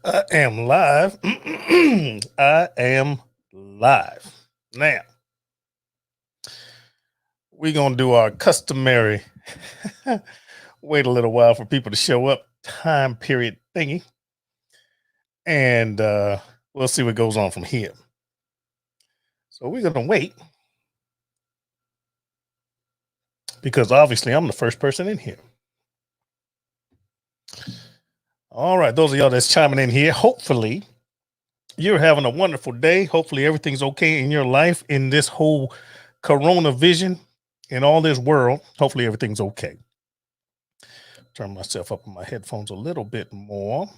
I am live. I am live. Now, we're going to do our customary wait a little while for people to show up time period thingy. And we'll see what goes on from here. So we're going to wait because obviously I'm the first person in here. All right. Those of y'all that's chiming in here, hopefully you're having a wonderful day. Hopefully everything's okay in your life in this whole corona vision in all this world. Hopefully everything's okay. Turn myself up on my headphones a little bit more.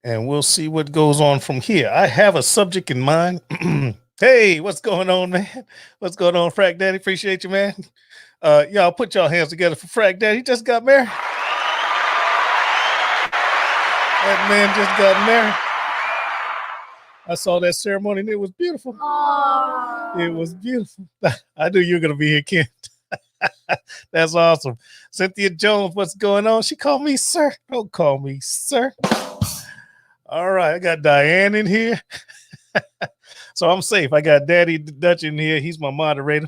And we'll see what goes on from here. I have a subject in mind. Hey, what's going on, man? What's going on, Frack Daddy? Appreciate you, man. Y'all put y'all hands together for Frack Daddy. He just got married. That man just got married. I saw that ceremony and it was beautiful. Aww. It was beautiful. I knew you were going to be here, Ken. That's awesome. Cynthia Jones, what's going on? She called me sir. Don't call me sir. All right, I got Diane in here. So I'm safe. I got Daddy Dutch in here. He's my moderator,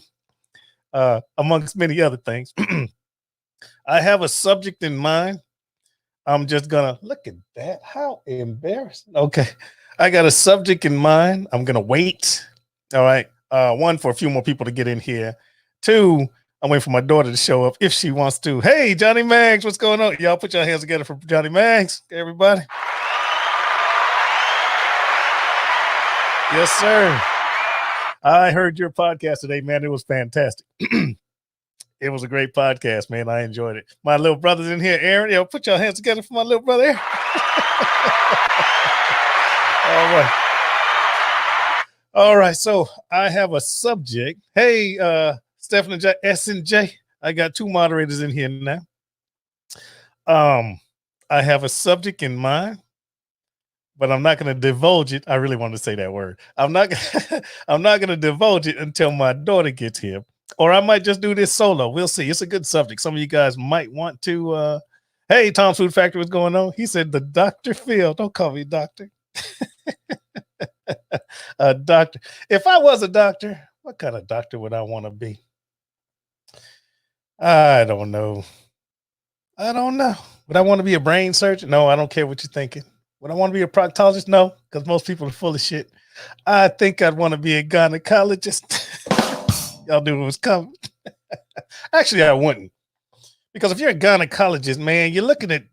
amongst many other things. I have a subject in mind. I'm just gonna look at that. How embarrassing. Okay. I got a subject in mind. I'm gonna wait. All right. One, for a few more people to get in here. Two, I'm waiting for my daughter to show up if she wants to. Hey, Johnny Maggs, what's going on? Y'all put your hands together for Johnny Maggs, everybody. Yes, sir. I heard your podcast today, man. It was fantastic. It was a great podcast, man. I enjoyed it. My little brother's in here, Aaron. Yo, put your hands together for my little brother. All right. All right. So I have a subject. Hey, Stephanie J, S and J. I got two moderators in here now. I have a subject in mind, but I'm not going to divulge it. I really want to say that word. I'm not going to divulge it until my daughter gets here. Or I might just do this solo. We'll see. It's a good subject. Some of you guys might want to. Hey, Tom's Food Factory, what's going on? He said, the Dr. Phil. Don't call me doctor. A doctor. If I was a doctor, what kind of doctor would I want to be? I don't know. Would I want to be a brain surgeon? No, I don't care what you're thinking. Would I want to be a proctologist? No, because most people are full of shit. I think I'd want to be a gynecologist. Y'all knew it was coming. Actually, I wouldn't. Because if you're a gynecologist, man, you're looking at,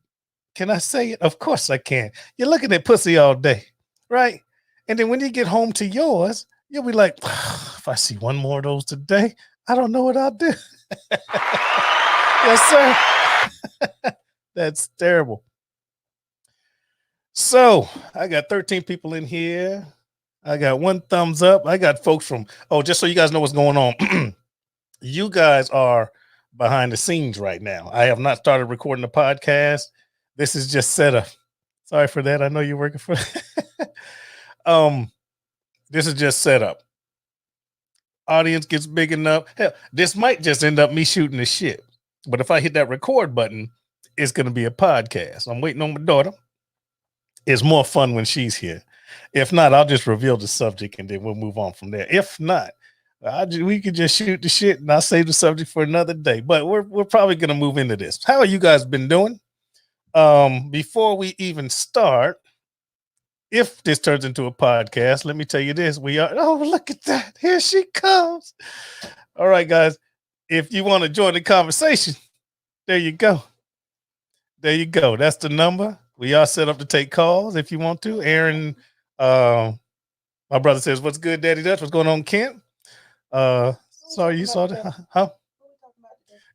can I say it? Of course I can. You're looking at pussy all day, right? And then when you get home to yours, you'll be like, if I see one more of those today, I don't know what I'll do. Yes, sir. That's terrible. So I got 13 people in here. I got one thumbs up. I got folks from, just so you guys know what's going on. You guys are behind the scenes right now. I have not started recording the podcast. This is just setup. Sorry for that. I know you're working for this is just setup. Audience gets big enough. Hell, this might just end up me shooting the shit. But if I hit that record button, it's going to be a podcast. I'm waiting on my daughter. It's more fun when she's here. If not, I'll just reveal the subject and then we'll move on from there. If not, we could just shoot the shit and I'll save the subject for another day. But we're probably going to move into this. How are you guys been doing? Before we even start, if this turns into a podcast, let me tell you this. We are, look at that. Here she comes. All right, guys. If you want to join the conversation, there you go. There you go. That's the number. We are set up to take calls if you want to. Aaron, my brother says, what's good, Daddy Dutch? What's going on, Kent? Sorry, you saw that? Huh?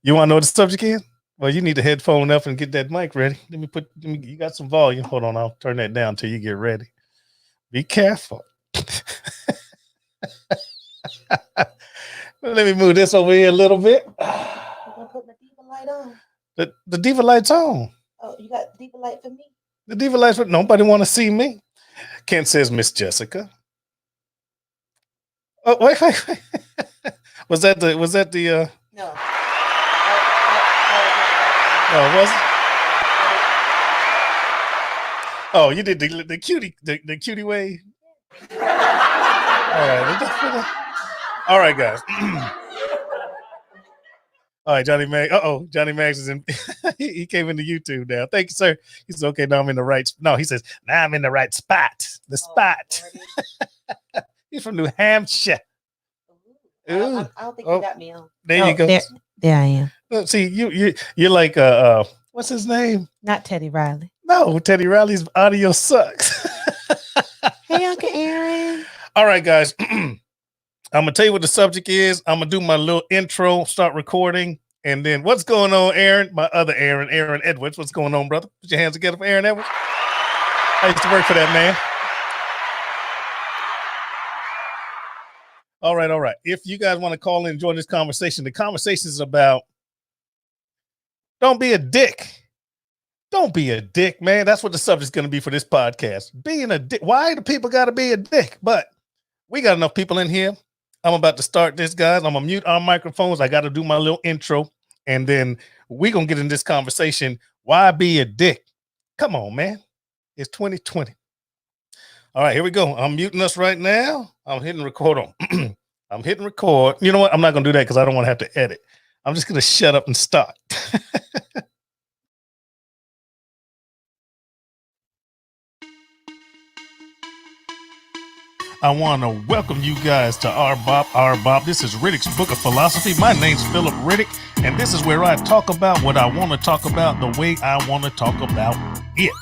You want to know what the subject is? Well, you need the headphone up and get that mic ready. You got some volume. Hold on, I'll turn that down until you get ready. Be careful. Let me move this over here a little bit. You're gonna put the diva light on. The diva light's on. Oh, you got the diva light for me? The diva light for nobody want to see me. Kent says, Miss Jessica. Oh, wait. Was that the No. Oh, was it? Oh, you did the cutie the cutie way. All right. All right, guys. All right, Johnny Mag. Johnny Mags is in. He came into YouTube now. Thank you, sir. He says, okay, now I'm in the right. No, he says, now I'm in the right spot. The spot. He's from New Hampshire. I don't think you got me on. There you go. There I am. Look, see, you're like what's his name? Not Teddy Riley. No, Teddy Riley's audio sucks. Hey, Uncle Aaron. All right, guys. I'm gonna tell you what the subject is. I'm gonna do my little intro, start recording, and then what's going on, Aaron? My other Aaron Edwards. What's going on, brother? Put your hands together for Aaron Edwards. I used to work for that man. All right. If you guys want to call in and join this conversation, the conversation is about don't be a dick. Don't be a dick, man. That's what the subject's going to be for this podcast. Being a dick. Why do people got to be a dick? But we got enough people in here. I'm about to start this, guys. I'm going to mute our microphones. I got to do my little intro, and then we're going to get in this conversation. Why be a dick? Come on, man. It's 2020. All right, here we go. I'm muting us right now. I'm hitting record on. I'm hitting record. You know what? I'm not going to do that because I don't want to have to edit. I'm just going to shut up and start. I want to welcome you guys to R-BoP. This is Riddick's Book of Philosophy. My name's Philip Riddick, and this is where I talk about what I want to talk about the way I want to talk about it.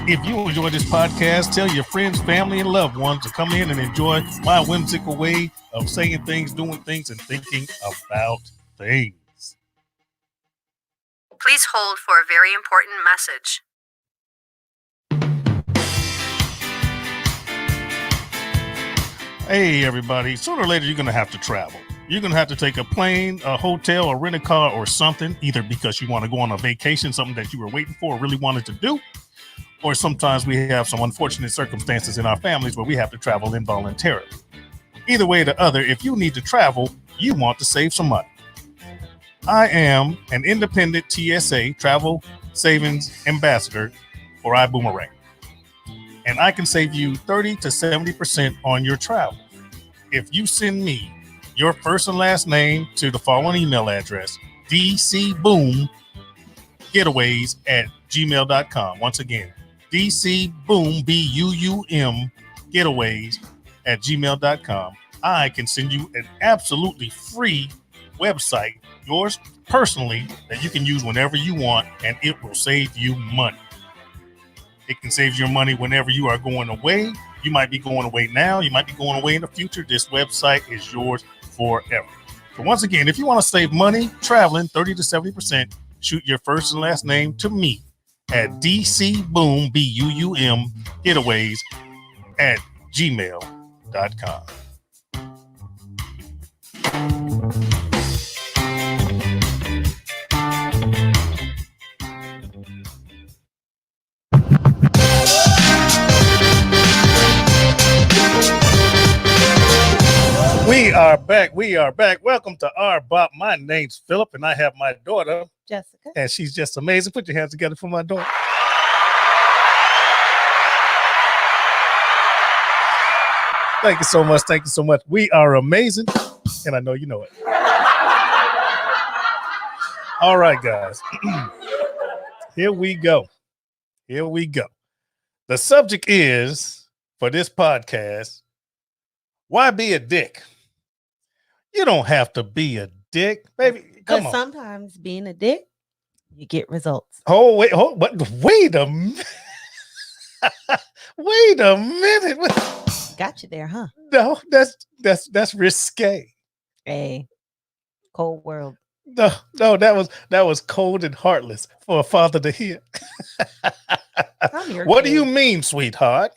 If you enjoy this podcast, tell your friends, family, and loved ones to come in and enjoy my whimsical way of saying things, doing things, and thinking about things. Please hold for a very important message. Hey, everybody. Sooner or later, you're going to have to travel. You're going to have to take a plane, a hotel, or rent a car or something, either because you want to go on a vacation, something that you were waiting for or really wanted to do, or sometimes we have some unfortunate circumstances in our families where we have to travel involuntarily. Either way or the other, if you need to travel, you want to save some money. I am an independent TSA, Travel Savings Ambassador for iBoomerang. And I can save you 30 to 70% on your travel. If you send me your first and last name to the following email address, dcboomgetaways@gmail.com. Once again, dcboom, getaways@gmail.com. I can send you an absolutely free website, yours personally, that you can use whenever you want, and it will save you money. It can save your money whenever you are going away. You might be going away now. You might be going away in the future. This website is yours forever. So once again, if you want to save money traveling 30 to 70%, shoot your first and last name to me at dcboom, getaways@gmail.com. We are back. Welcome to R-BoP. My name's Philip, and I have my daughter, Jessica. and she's just amazing. Put your hands together for my daughter. Thank you so much. Thank you so much. We are amazing, and I know you know it. All right, guys. Here we go. The subject is, for this podcast, why be a dick? You don't have to be a dick, baby. Come on. Sometimes being a dick, you get results. Wait a minute. Wait a minute. Got you there, huh? No, that's risque. Hey, cold world. No, that was cold and heartless for a father to hear. What do you mean, sweetheart?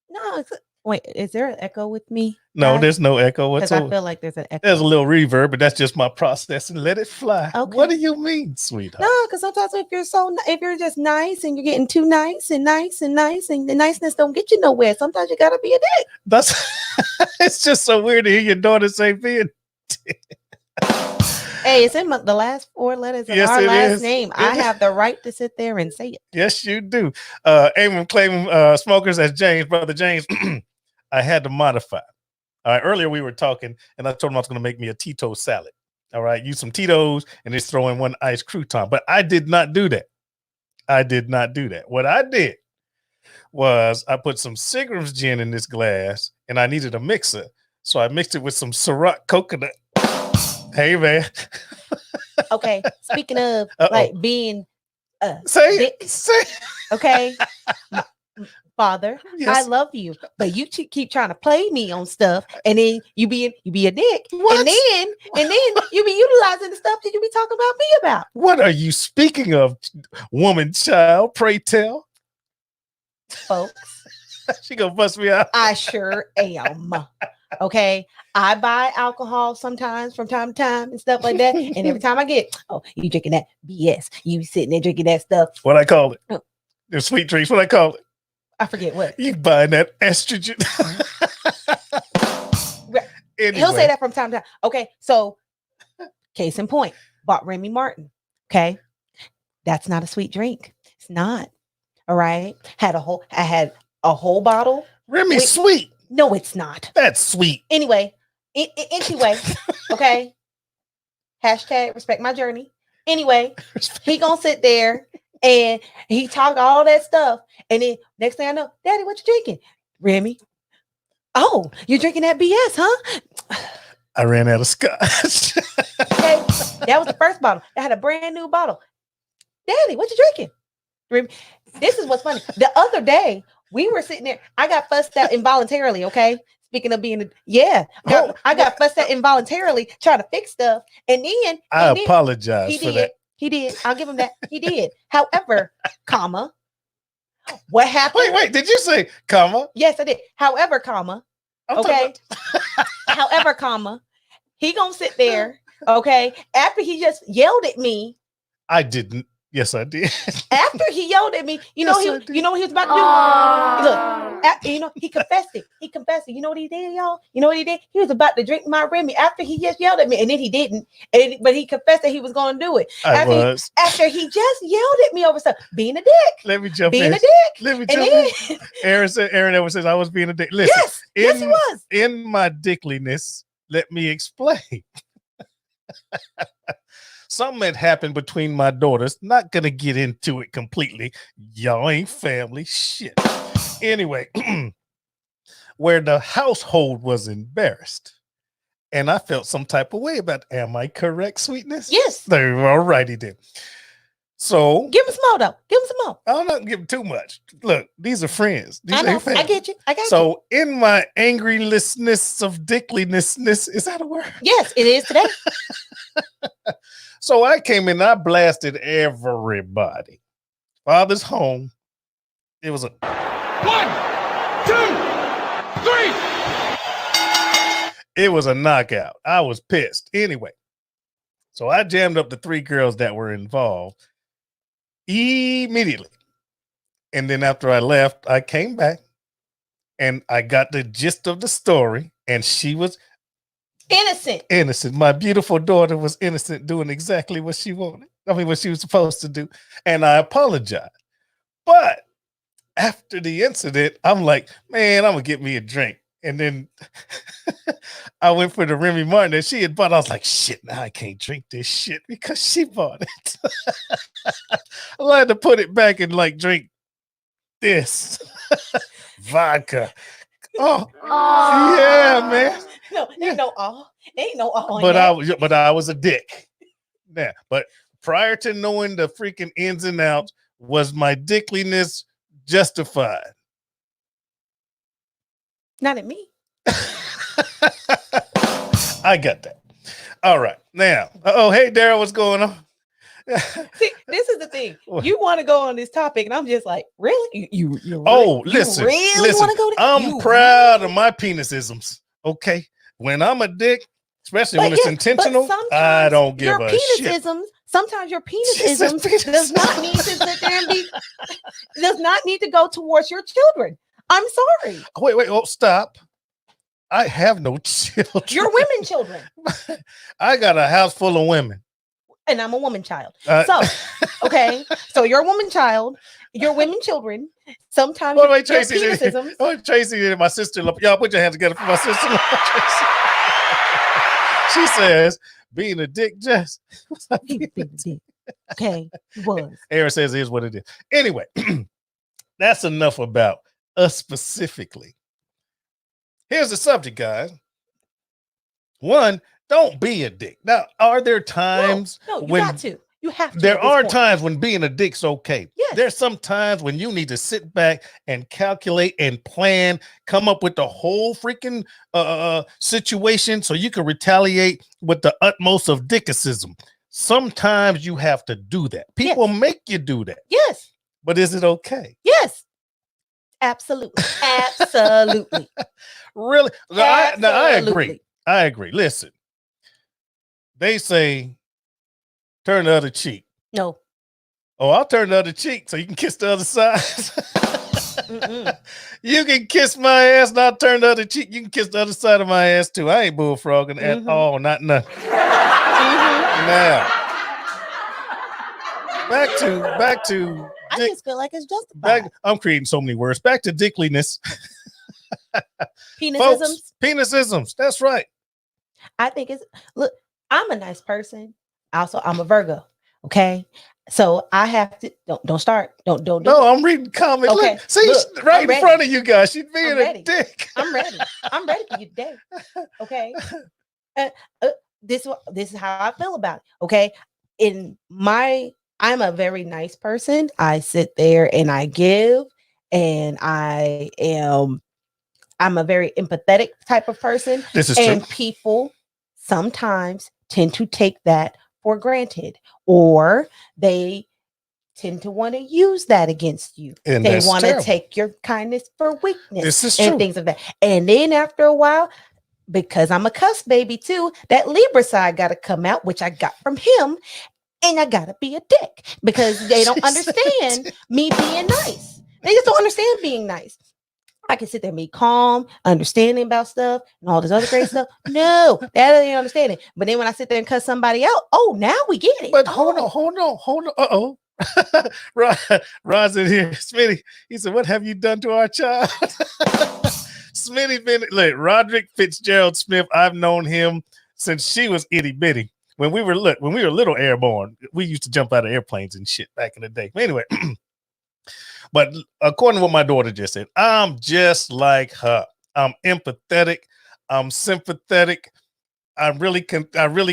No, wait, is there an echo with me? No, there's no echo whatsoever. I feel like there's an echo. There's a little reverb, but that's just my process and let it fly. Okay. What do you mean, sweetheart? No, because sometimes if you're just nice and you're getting too nice and the niceness don't get you nowhere. Sometimes you gotta be a dick. It's just so weird to hear your daughter say being. Hey, it's in the last 4 letters of Yes, our it last is. name. It I is. have the right to sit there and say it. Yes, you do. Aim claiming smokers as James, brother James. I had to modify. All right. Earlier we were talking, and I told him I was going to make me a Tito salad. All right. Use some Tito's and just throw in 1 iced crouton. But I did not do that. What I did was I put some Seagram's gin in this glass, and I needed a mixer. So I mixed it with some Ciroc coconut. Hey, man. Okay. Speaking of like being Say dick, it. Say it. okay. Father, Yes. I love you, but you keep trying to play me on stuff, and then you be a dick, What? and then you be utilizing the stuff that you be talking about me about. What are you speaking of, woman, child? Pray tell. Folks, She gonna bust me out. I sure am. Okay, I buy alcohol sometimes from time to time and stuff like that, and every time I get, oh, you drinking that BS? You sitting there drinking that stuff? What I call it? Oh. The sweet drinks. What I call it? I forget what. You buying that estrogen? Anyway. He'll say that from time to time. Okay, so case in point, bought Remy Martin. Okay, that's not a sweet drink. It's not. All right, I had a whole bottle. Remy's sweet. No, it's not. That's sweet. Anyway, anyway, okay. Hashtag respect my journey. Anyway, he gonna sit there and he talk all that stuff, and then next thing I know, Daddy, what you drinking? Remy. Oh, you're drinking that BS, huh? I ran out of scotch. Okay, that was the first bottle. I had a brand new bottle. Daddy, what you drinking? Remy. This is what's funny. The other day, we were sitting there. I got fussed out involuntarily. Okay, speaking of being, I got fussed out involuntarily trying to fix stuff, and then I apologize he for did. that. He did. I'll give him that. He did. However, comma, what happened? Wait. Did you say comma? Yes, I did. However, comma. I'm Okay. However, comma, he gonna sit there. Okay. After he just yelled at me. I didn't. Yes, I did. After he yelled at me, you know what he was about to do? Look, he confessed it. You know what he did, y'all? You know what he did? He was about to drink my Remy after he just yelled at me, and then he didn't. But he confessed that he was going to do it. After he just yelled at me over stuff, being a dick. Let me jump being in. a dick. Let me jump in. Aaron ever says I was being a dick. Listen, yes, he was. In my dickliness, let me explain. Something had happened between my daughters. Not gonna get into it completely. Y'all ain't family shit. Anyway, where the household was embarrassed, and I felt some type of way about. Am I correct, sweetness? Yes. All righty then. So give him some more though. Give him some more. I'm not giving too much. Look, these are friends. These I know. ain't family. I get you. I got you. So in my angrylessness of dickliness, is that a word? Yes, it is today. So I came in, I blasted everybody. Father's home. It was a 1, 2, 3. It was a knockout. I was pissed. Anyway, so I jammed up the 3 girls that were involved immediately. And then after I left, I came back and I got the gist of the story, and she was innocent. My beautiful daughter was innocent, doing exactly what she wanted. What she was supposed to do. And I apologized. But after the incident, I'm like, man, I'm gonna get me a drink. And then I went for the Remy Martin that she had bought. I was like, shit, now I can't drink this shit because she bought it. I had to put it back and like drink this vodka. Oh, yeah, man. No, ain't no all. Ain't no all. But I was a dick. Yeah, but prior to knowing the freaking ins and outs, was my dickliness justified? Not at me. I got that. All right. Now, hey, Daryl, what's going on? See, this is the thing. You want to go on this topic, and I'm just like, really? You listen. Really want to go there? I'm proud of my penisisms. Okay. When I'm a dick, especially when it's intentional, I don't give a shit. Sometimes your penisisms does not need to sit there and be does not need to go towards your children. I'm sorry. Wait, stop. I have no children. You're women children. I got a house full of women. And I'm a woman child. Okay. So you're a woman child. You're women children. Sometimes oh, wait, your Tracy. penicisms. Oh, Tracy, my sister-in-law. Y'all put your hands together for my sister-in-law. She says, being a dick, Jess. Being a dick. Okay. It was. Aaron says it is what it is. Anyway, that's enough about us specifically. Here's the subject, guys. One, don't be a dick. Now, are there times no, you when got to. You have to. there are times when being a dick's okay? Yes. There's some times when you need to sit back and calculate and plan, come up with the whole freaking situation so you can retaliate with the utmost of dickicism. Sometimes you have to do that. People make you do that. Yes. But is it okay? Yes. Absolutely. Absolutely. Really? Absolutely. I agree. I agree. Listen, they say turn the other cheek. No. Oh, I'll turn the other cheek so you can kiss the other side. You can kiss my ass and I'll turn the other cheek. You can kiss the other side of my ass too. I ain't bullfrogging at all. Not nothing. Now, back to. I just feel like it's justified. I'm creating so many words. Back to dicklyness. Penicisms. Folks, penicisms. That's right. I think it's look. I'm a nice person. Also, I'm a Virgo. Okay, so I have to don't start. Don't. No, I'm reading comments. Okay, look, see, right in front of you guys. She's being a dick. I'm ready. I'm ready for you today. Okay. This is how I feel about it. Okay. I'm a very nice person. I sit there and I give, and I'm a very empathetic type of person. This is and true. People sometimes tend to take that for granted, or they tend to want to use that against you. And they want to take your kindness for weakness. This is and true. Things of that. And then after a while, because I'm a cuss baby too, that Libra side got to come out, which I got from him. And I gotta be a dick because they don't understand me being nice. They just don't understand being nice. I can sit there and be calm, understanding about stuff and all this other great stuff. No, that ain't understanding. But then when I sit there and cuss somebody out, oh, now we get it. But hold on. Uh-oh. Ron's in here. Smitty, he said, what have you done to our child? Smitty been like Roderick Fitzgerald Smith. I've known him since she was itty bitty. When we were little airborne, we used to jump out of airplanes and shit back in the day. Anyway, but according to what my daughter just said, I'm just like her. I'm empathetic. I'm sympathetic. I really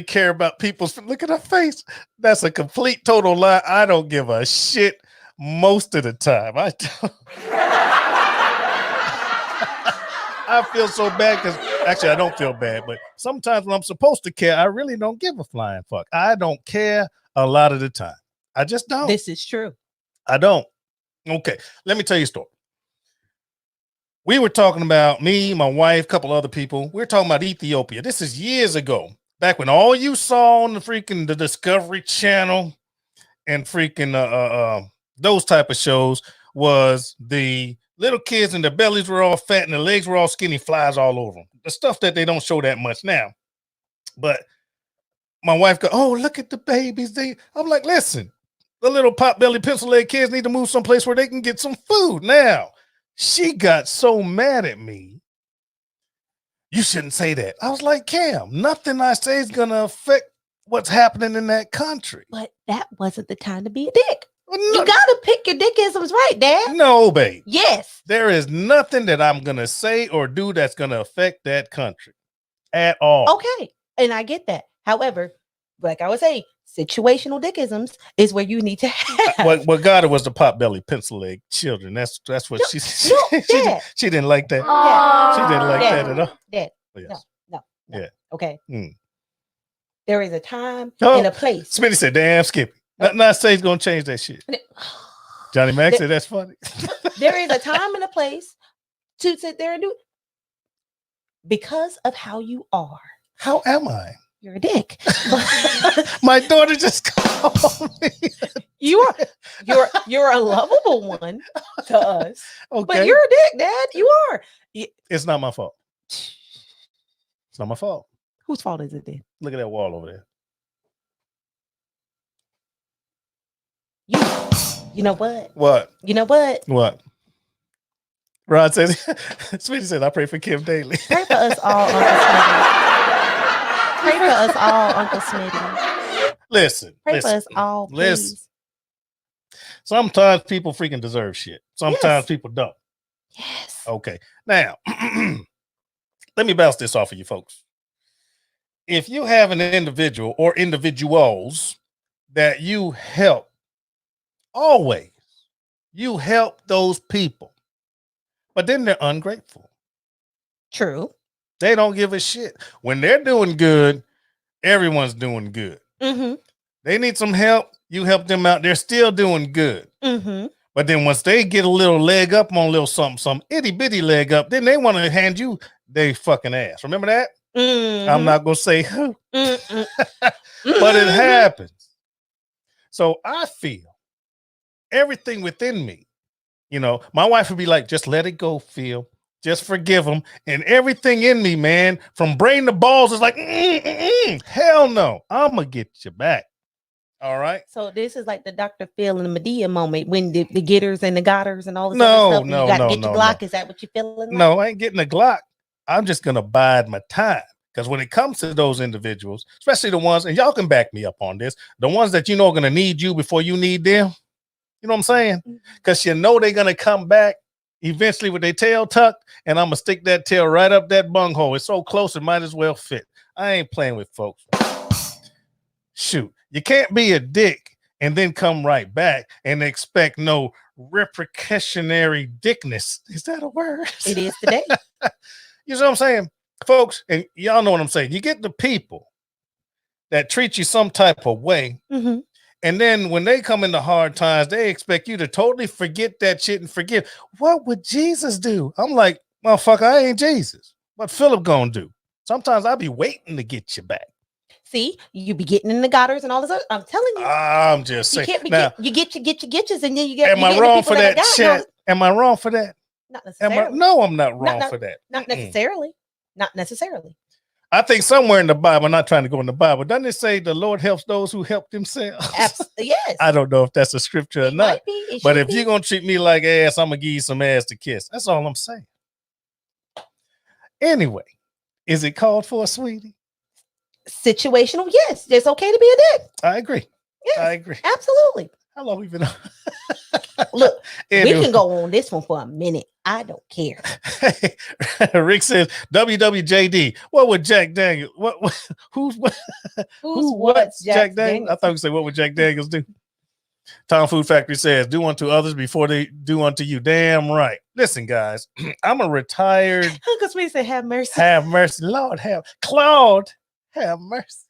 care about people's. Look at her face. That's a complete total lie. I don't give a shit most of the time. I don't. I feel so bad because actually I don't feel bad, but sometimes when I'm supposed to care, I really don't give a flying fuck. I don't care a lot of the time. I just don't. This is true. I don't. Okay, let me tell you a story. We were talking about me, my wife, a couple other people. We were talking about Ethiopia. This is years ago, back when all you saw on the Discovery Channel and freaking those type of shows was the little kids and their bellies were all fat and the legs were all skinny, flies all over them. The stuff that they don't show that much now. But my wife go, oh, look at the babies. I'm like, listen, the little pot-belly pencil-leg kids need to move someplace where they can get some food. Now, she got so mad at me. You shouldn't say that. I was like, Cam, nothing I say is going to affect what's happening in that country. But that wasn't the time to be a dick. No. You gotta pick your dickisms right, Dad. No, babe. Yes. There is nothing that I'm gonna say or do that's gonna affect that country at all. Okay, and I get that. However, like I was saying, situational dickisms is where you need to have. What got her was the pot belly pencil leg children. That's what she she didn't like that. She didn't like that at all. Dad. Yes. No. Yeah. Okay. There is a time and a place. Smitty said, damn Skippy. Not say he's gonna change that shit. Johnny Mac said that's funny. There is a time and a place to sit there and do it because of how you are. How am I? You're a dick. My daughter just called me. You're a lovable one to us. Okay. But you're a dick, Dad. You are. It's not my fault. It's not my fault. Whose fault is it then? Look at that wall over there. You know what? What? You know what? What? Rod says, Sweetie said, I pray for Kim daily. Pray for us all, Uncle Smitty. Pray for us all, Uncle Smitty. Listen. Pray for us all, please. Listen. Sometimes people freaking deserve shit. Sometimes people don't. Yes. Okay. Now, let me bounce this off of you folks. If you have an individual or individuals that you help, always, you help those people, but then they're ungrateful. True. They don't give a shit. When they're doing good, everyone's doing good. Mm-hmm. They need some help. You help them out. They're still doing good. Mm-hmm. But then once they get a little leg up on a little something, some itty bitty leg up, then they want to hand you their fucking ass. Remember that? Mm-hmm. I'm not going to say who, Mm-hmm. but it happens. So I feel everything within me, my wife would be like, just let it go, Phil. Just forgive them. And everything in me, man, from brain to balls is like, hell no. I'm going to get you back. All right. So this is like the Dr. Phil and the Medea moment when the getters and the gotters and all this No, other stuff. no, You got to no, get no, your Glock. no. Is that what you're feeling like? No, I ain't getting a Glock. I'm just going to bide my time. Because when it comes to those individuals, especially the ones, and y'all can back me up on this, the ones that are going to need you before you need them. You know what I'm saying? Because they're going to come back eventually with their tail tucked, and I'm going to stick that tail right up that bunghole. It's so close, it might as well fit. I ain't playing with folks. Shoot. You can't be a dick and then come right back and expect no repercussionary dickness. Is that a word? It is today. You know what I'm saying? Folks, and y'all know what I'm saying. You get the people that treat you some type of way, Mm-hmm. and then when they come into hard times, they expect you to totally forget that shit and forgive. What would Jesus do? I'm like, motherfucker, I ain't Jesus. What Philip gonna do? Sometimes I'll be waiting to get you back. See, you be getting in the gotters and all this other. I'm telling you. I'm just saying. You can't be now, you get your gitches, and then you get. am I wrong for that chat? Am I wrong for that? Not necessarily. No, I'm not wrong for that. Not necessarily. Not necessarily. I think somewhere in the Bible, I'm not trying to go in the Bible, doesn't it say the Lord helps those who help themselves? Yes. I don't know if that's a scripture or not. But if you're going to treat me like ass, I'm going to give you some ass to kiss. That's all I'm saying. Anyway, is it called for, sweetie? Situational, yes. It's okay to be a dick. I agree. Yes, I agree. Absolutely. How long we been on? Look, anyway. We can go on this one for a minute. I don't care. Rick says, WWJD. What would Jack Daniels? Who's Jack Daniels? I thought you said, what would Jack Daniels do? Tom Food Factory says, do unto others before they do unto you. Damn right. Listen, guys, I'm a retired. Uncle Sweet said, have mercy. Have mercy. Lord, Claude, have mercy.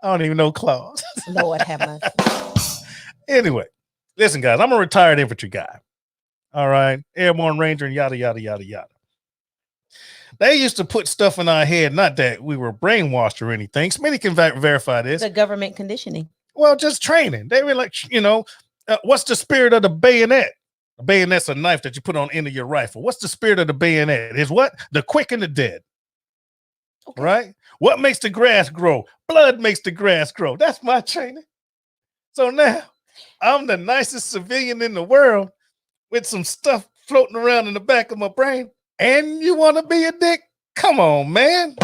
I don't even know Claude. Lord, have mercy. Anyway, listen, guys, I'm a retired infantry guy. All right. Airborne Ranger and yada, yada, yada, yada. They used to put stuff in our head, not that we were brainwashed or anything. Smitty can verify this. The government conditioning. Well, just training. They were like, what's the spirit of the bayonet? A bayonet's a knife that you put on the end of your rifle. What's the spirit of the bayonet? Is what? The quick and the dead. Okay. Right? What makes the grass grow? Blood makes the grass grow. That's my training. So now I'm the nicest civilian in the world with some stuff floating around in the back of my brain. And you want to be a dick? Come on, man.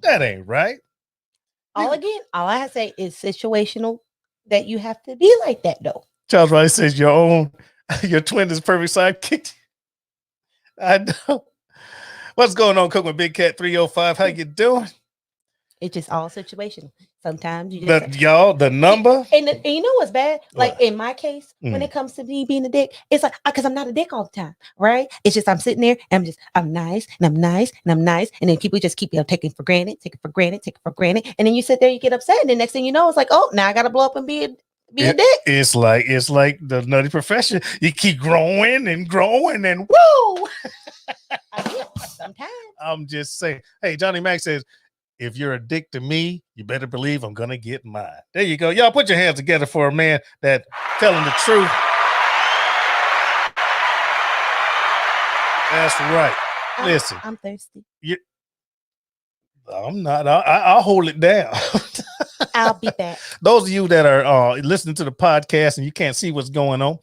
That ain't right. All I have to say is situational that you have to be like that, though. Charles Riley says your twin is perfect sidekick. I know. What's going on, Cook with Big Cat 305? How you doing? It's just all situational. Sometimes you just the number. And you know what's bad? Like in my case, when it comes to me being a dick, it's like because I'm not a dick all the time, right? It's just I'm sitting there and I'm nice and I'm nice and I'm nice, and then people just keep taking for granted, and then you sit there, you get upset, and the next thing you know, it's like, oh, now I gotta blow up and be a dick. It's like the nutty profession. You keep growing and woo. I get sometimes. I'm just saying. Hey, Johnny Mac says, if you're a dick to me, you better believe I'm gonna get mine. There you go. Y'all put your hands together for a man that telling the truth. That's right. Listen. I'm thirsty. I'm not. I'll hold it down. I'll be back. Those of you that are listening to the podcast and you can't see what's going on,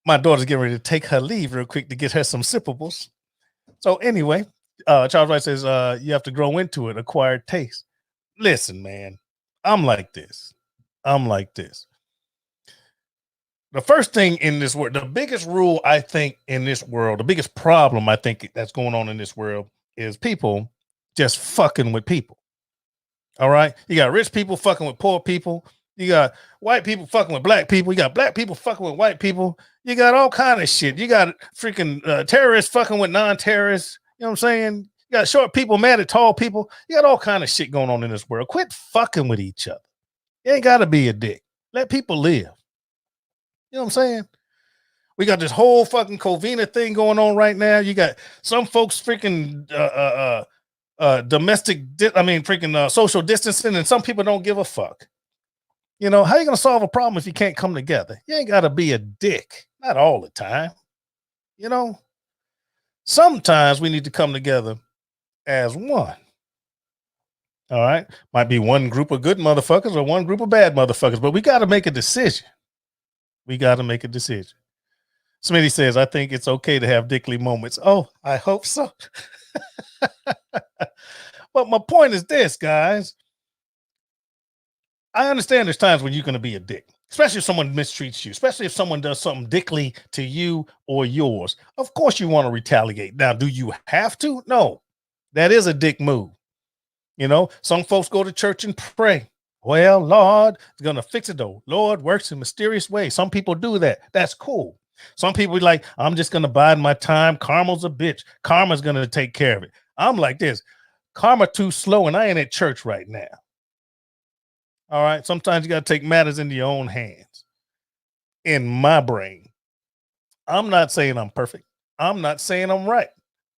my daughter's getting ready to take her leave real quick to get her some sippables. So anyway, Charles Wright says you have to grow into it, acquired taste. Listen, man, I'm like this. The first thing in this world, the biggest rule I think in this world, the biggest problem I think that's going on in this world is people just fucking with people. All right. You got rich people fucking with poor people. You got white people fucking with black people. You got black people fucking with white people. You got all kind of shit. You got freaking terrorists fucking with non-terrorists. You know what I'm saying? You got short people mad at tall people. You got all kind of shit going on in this world. Quit fucking with each other. You ain't got to be a dick. Let people live. You know what I'm saying? We got this whole fucking Covina thing going on right now. You got some folks freaking social distancing, and some people don't give a fuck. You know, how you gonna solve a problem if you can't come together? You ain't gotta be a dick. Not all the time. You know, sometimes we need to come together as one. All right. Might be one group of good motherfuckers or one group of bad motherfuckers, but we got to make a decision. Smitty says, I think it's okay to have dickly moments. Oh, I hope so. But my point is this, guys. I understand there's times when you're going to be a dick, especially if someone mistreats you, especially if someone does something dickly to you or yours. Of course you want to retaliate. Now, do you have to? No, that is a dick move. You know, some folks go to church and pray. Well, Lord is going to fix it though. Lord works in mysterious ways. Some people do that. That's cool. Some people are like, I'm just going to bide my time. Karma's a bitch. Karma's going to take care of it. I'm like this. Karma too slow, and I ain't at church right now. All right. Sometimes you got to take matters into your own hands. In my brain, I'm not saying I'm perfect. I'm not saying I'm right.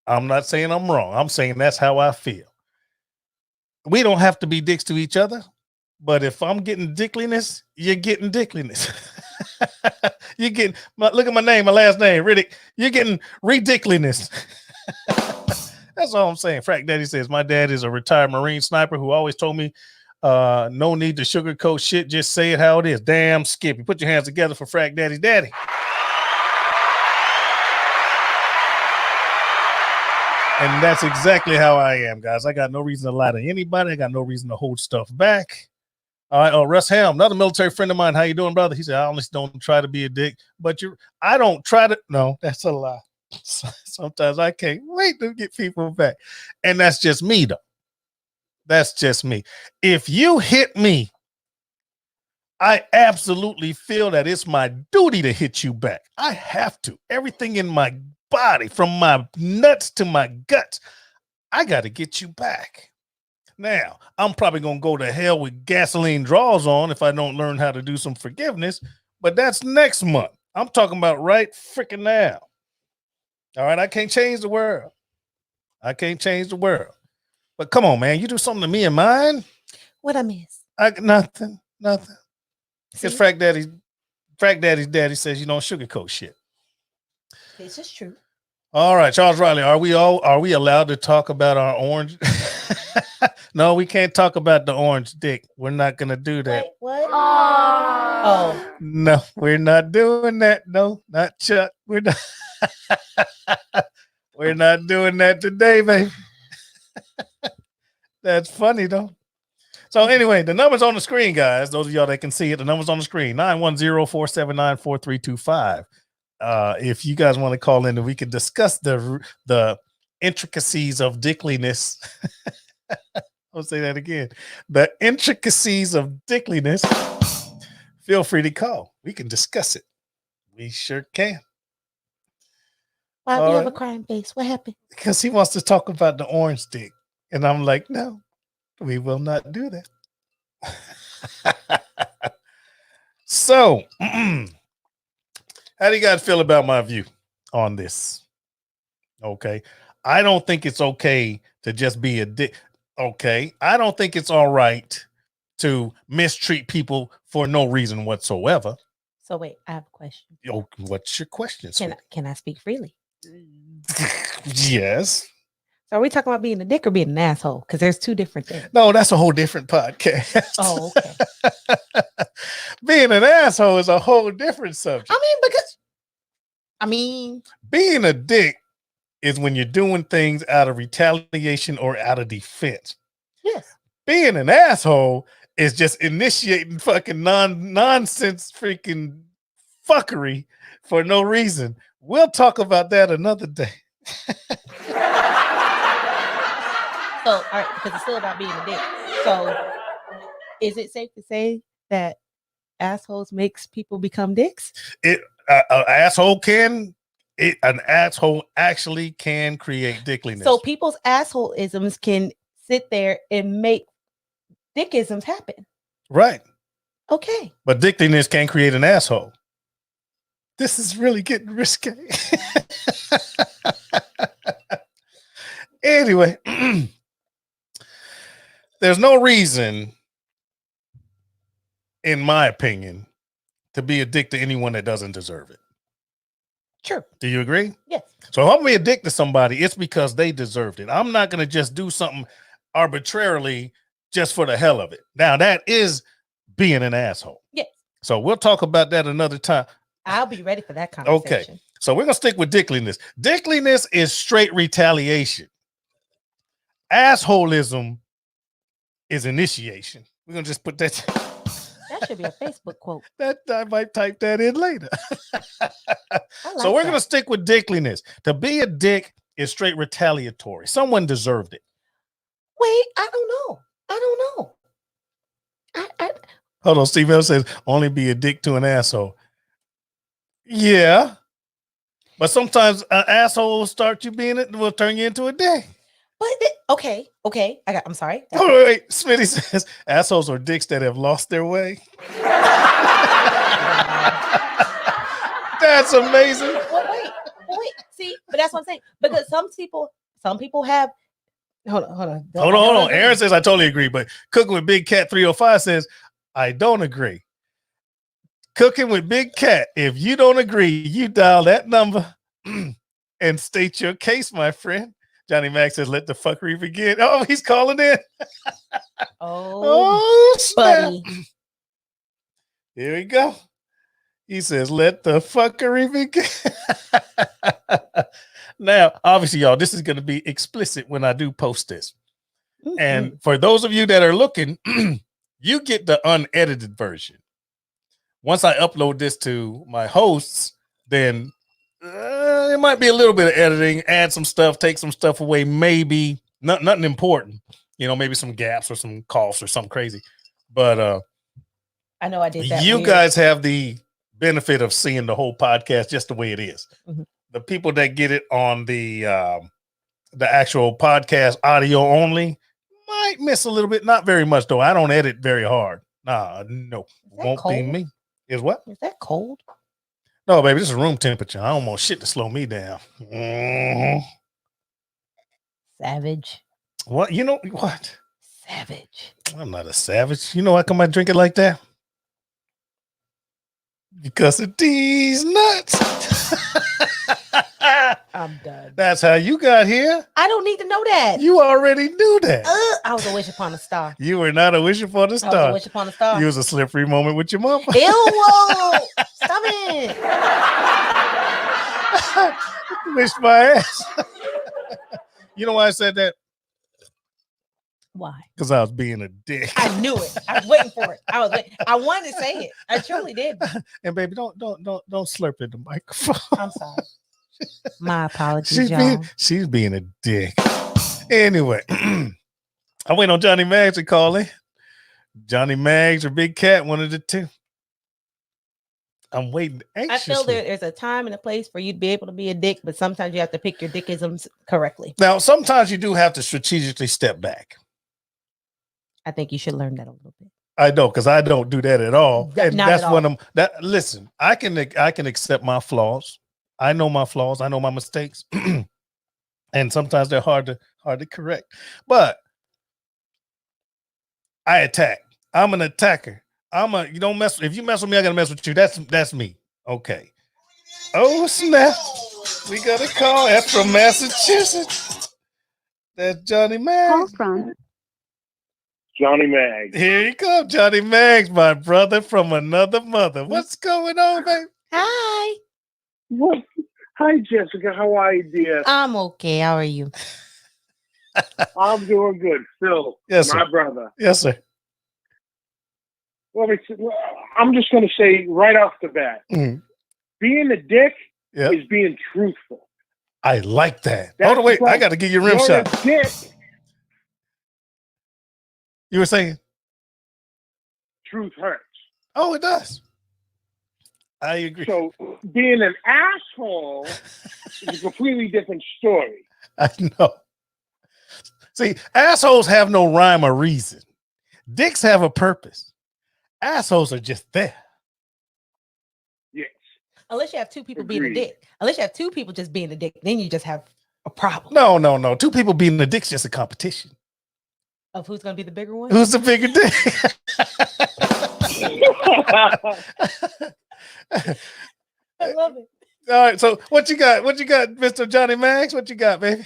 I'm not saying I'm wrong. I'm saying that's how I feel. We don't have to be dicks to each other, but if I'm getting dickliness, you're getting dickliness. You're getting, look at my name, my last name, Riddick. You're getting ridiculousness. That's all I'm saying. Frack Daddy says, my dad is a retired Marine sniper who always told me, no need to sugarcoat shit. Just say it how it is. Damn, Skippy. Put your hands together for Frack Daddy's daddy. And that's exactly how I am, guys. I got no reason to lie to anybody. I got no reason to hold stuff back. All right. Oh, Russ Helm, another military friend of mine. How you doing, brother? He said, I honestly don't try to be a dick, but I don't try to. No, that's a lie. Sometimes I can't wait to get people back. And that's just me, though. That's just me. If you hit me, I absolutely feel that it's my duty to hit you back. I have to. Everything in my body, from my nuts to my guts, I got to get you back. Now, I'm probably going to go to hell with gasoline draws on if I don't learn how to do some forgiveness, but that's next month. I'm talking about right freaking now. All right, I can't change the world. But come on, man, you do something to me and mine. What I miss? Nothing. Because Frack Daddy's daddy says you don't sugarcoat shit. This is true. All right, Charles Riley, are we allowed to talk about our orange? No, we can't talk about the orange dick. We're not gonna do that. Wait, what? Oh. No, we're not doing that. No, not Chuck. We're not. We're not doing that today, baby. That's funny though. So anyway, the number's on the screen, guys. Those of y'all that can see it, the number's on the screen. 910-479-4325. If you guys want to call in and we can discuss the intricacies of dickliness. I'll say that again. The intricacies of dickliness. Feel free to call. We can discuss it. We sure can. Why do you have a crying face? What happened? Because he wants to talk about the orange dick. And I'm like, no, we will not do that. So, how do you guys feel about my view on this? Okay. I don't think it's okay to just be a dick. Okay. I don't think it's all right to mistreat people for no reason whatsoever. So wait, I have a question. Oh, what's your question? Can I speak freely? Yes. So are we talking about being a dick or being an asshole? Because there's two different things. No, that's a whole different podcast. Oh, okay. Being an asshole is a whole different subject. Being a dick is when you're doing things out of retaliation or out of defense. Yes. Being an asshole is just initiating fucking nonsense freaking fuckery for no reason. We'll talk about that another day. So, all right, because it's still about being a dick. So, is it safe to say that assholes makes people become dicks? An asshole actually can create dickliness. So, people's assholeisms can sit there and make dickisms happen. Right. Okay. But dickliness can create an asshole. This is really getting risque. Anyway, there's no reason, in my opinion, to be a dick to anyone that doesn't deserve it. Sure. Do you agree? Yes. So if I'm going to be a dick to somebody, it's because they deserved it. I'm not going to just do something arbitrarily just for the hell of it. Now, that is being an asshole. Yes. So we'll talk about that another time. I'll be ready for that conversation. Okay. So we're going to stick with dickliness. Dickliness is straight retaliation. Assholism is initiation. We're going to just put that. That should be a Facebook quote. That I might type that in later. So we're going to stick with dickliness. To be a dick is straight retaliatory. Someone deserved it. Wait, I don't know. Hold on. Steve L says only be a dick to an asshole. Yeah. But sometimes an asshole will start you being it, will turn you into a dick. But okay. I'm sorry. Oh, wait. Smitty says assholes are dicks that have lost their way. That's amazing. Well, wait. See, but that's what I'm saying. Because some people have. Hold on. Aaron says I totally agree, but Cooking with Big Cat 305 says I don't agree. Cooking with Big Cat. If you don't agree, you dial that number and state your case, my friend. Johnny Mac says, let the fuckery begin. Oh, he's calling in. Oh, buddy. Here we go. He says, let the fuckery begin. Now, obviously, y'all, this is going to be explicit when I do post this. Mm-hmm. And for those of you that are looking, you get the unedited version. Once I upload this to my hosts, then it might be a little bit of editing, add some stuff, take some stuff away, maybe nothing important, maybe some gaps or some coughs or something crazy. But I know I did that. You guys have the benefit of seeing the whole podcast just the way it is. Mm-hmm. The people that get it on the actual podcast audio only might miss a little bit, not very much though. I don't edit very hard. No, won't cold? Be me. Is what? Is that cold? No, baby, this is room temperature. I don't want shit to slow me down. Mm-hmm. Savage. What? You know what? Savage. I'm not a savage. You know how come I drink it like that? Because of these nuts. I'm done. That's how you got here. I don't need to know that. You already knew that. I was a wish upon a star. You were not a wish upon a star. I was a wish upon a star. You was a slippery moment with your mama. Ew, whoa. Stop it. Wish my ass. You know why I said that? Why? Because I was being a dick. I knew it. I was waiting for it. I wanted to say it. I truly did. And baby, don't slurp in the microphone. I'm sorry. My apologies, she's being a dick. Anyway, I wait on Johnny Mags to call in. Johnny Mags or Big Cat, one of the two. I'm waiting anxiously. I feel there's a time and a place for you to be able to be a dick, but sometimes you have to pick your dickisms correctly. Now, sometimes you do have to strategically step back. I think you should learn that a little bit. I know, because I don't do that at all. And not that's at all. when listen, I can accept my flaws. I know my flaws. I know my mistakes. And sometimes they're hard to correct. But I attack. I'm an attacker. You don't mess. If you mess with me, I gotta mess with you. That's me. Okay. Oh snap! We got a call. That's from Massachusetts. That's Johnny Call Mags. from Johnny Mag. Here you come, Johnny Mags, my brother from another mother. What's going on, baby? Hi. What? Hi, Jessica. How are you, dear? I'm okay. How are you? I'm doing good. Phil, Yes, my sir. brother. Yes, sir. Well, I'm just going to say right off the bat, being a dick Yep. is being truthful. I like that. That's Hold on, wait. I right. got to give you a rim You're shot. a dick. You were saying? Truth hurts. Oh, it does. I agree. So being an asshole is a completely different story. I know. See, assholes have no rhyme or reason. Dicks have a purpose. Assholes are just there. Yes. Unless you have two people being a Agreed. dick. Unless you have two people just being a dick, then you just have a problem No. Two people being the dick's just a competition. of who's going to be the bigger one. Who's the bigger dick? I love it. All right. So what you got? What you got, Mr. Johnny Mags? What you got, baby?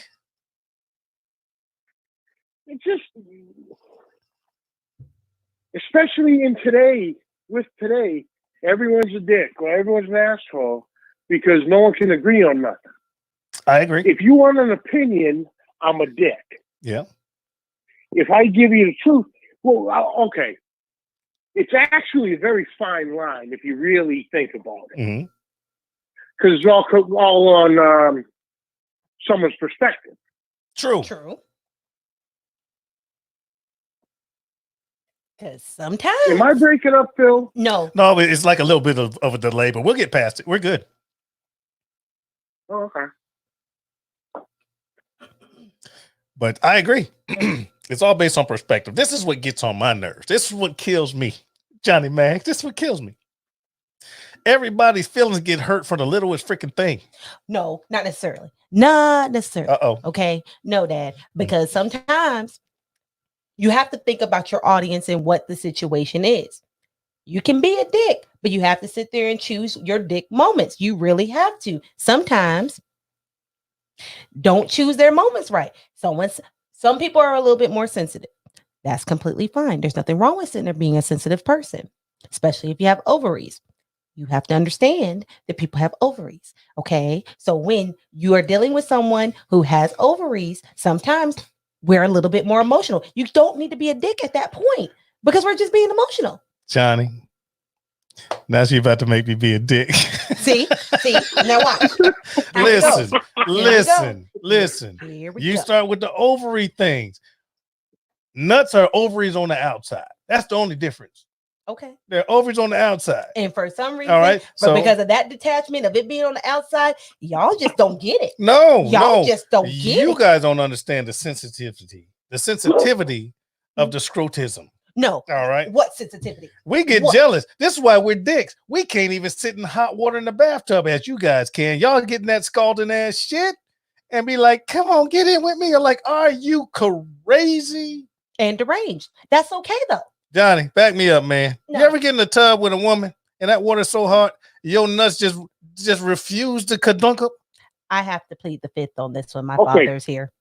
It's just, especially in today, everyone's a dick or everyone's an asshole because no one can agree on nothing. I agree. If you want an opinion, I'm a dick. Yeah. If I give you the truth, well, okay. It's actually a very fine line if you really think about it. Mm-hmm. Because it's all on someone's perspective. True. Because sometimes. Am I breaking up, Phil? No. No, it's like a little bit of a delay, but we'll get past it. We're good. Oh, okay. But I agree. It's all based on perspective. This is what gets on my nerves. This is what kills me, Johnny Mags. This is what kills me. Everybody's feelings get hurt for the littlest freaking thing. No, not necessarily. Not necessarily. Uh-oh. Okay. No, Dad. Because sometimes you have to think about your audience and what the situation is. You can be a dick, but you have to sit there and choose your dick moments. You really have to. Sometimes don't choose their moments right. Some people are a little bit more sensitive. That's completely fine. There's nothing wrong with sitting there being a sensitive person, especially if you have ovaries. You have to understand that people have ovaries. Okay. So when you are dealing with someone who has ovaries, sometimes we're a little bit more emotional. You don't need to be a dick at that point because we're just being emotional. Johnny, now she's about to make me be a dick. See, now watch. Listen. Here we You go. start with the ovary things. Nuts are ovaries on the outside. That's the only difference. Okay. They're ovaries on the outside. And for some reason, All right. but because of that detachment of it being on the outside, y'all just don't get it. No, just don't get you it. guys don't understand the sensitivity of the scrotism. No. All right. What sensitivity? We get What? jealous. This is why we're dicks. We can't even sit in hot water in the bathtub as you guys can. Y'all getting that scalding ass shit and be like, come on, get in with me. You're like, are you crazy? And deranged. That's okay though. Johnny, back me up, man. No. You ever get in the tub with a woman and that water's so hot, your nuts just refuse to kadunk up? I have to plead the fifth on this one. My Okay. father's here.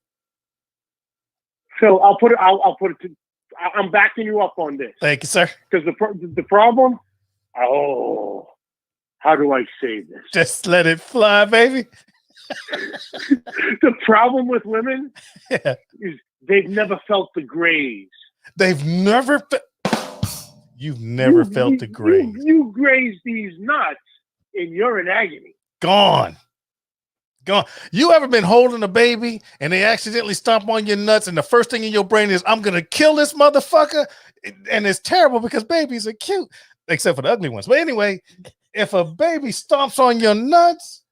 So I'll put it. I'm backing you up on this Thank you, sir. because the problem. Oh, how do I say this? Just let it fly, baby. The problem with women Yeah. is they've never felt the graze. They've never You've never felt the graze. You graze these nuts and you're in agony. Gone. You ever been holding a baby and they accidentally stomp on your nuts and the first thing in your brain is, I'm going to kill this motherfucker? And it's terrible because babies are cute, except for the ugly ones. But anyway, if a baby stomps on your nuts,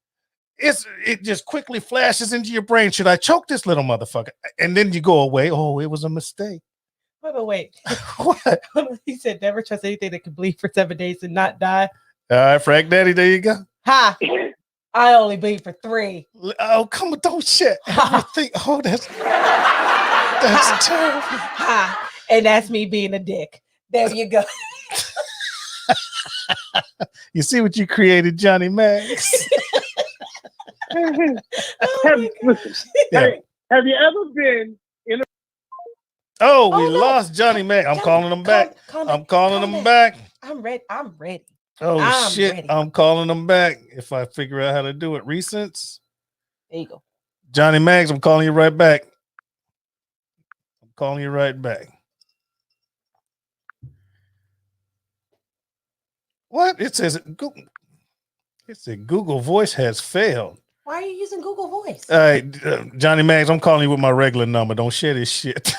it just quickly flashes into your brain. Should I choke this little motherfucker? And then you go away. Oh, it was a mistake. Wait. What? He said, never trust anything that can bleed for 7 days and not die. All right, Frank Daddy, there you go. Ha! I only bleed for 3. Oh, come on, don't shit. Everything. Oh, that's terrible. Ha! And that's me being a dick. There you go. You see what you created, Johnny Mags? Listen, Yeah. have you ever been Oh, we Oh, no. lost Johnny Mac. I'm Johnny, calling him back. I'm calling him back. I'm ready. I'm ready. Oh I'm shit! ready. I'm calling him back. If I figure out how to do it, recents. There you go. Johnny Mags, I'm calling you right back. I'm calling you right back. What? It says Google. It said Google Voice has failed. Why are you using Google Voice? All right, Johnny Mags, I'm calling you with my regular number. Don't share this shit.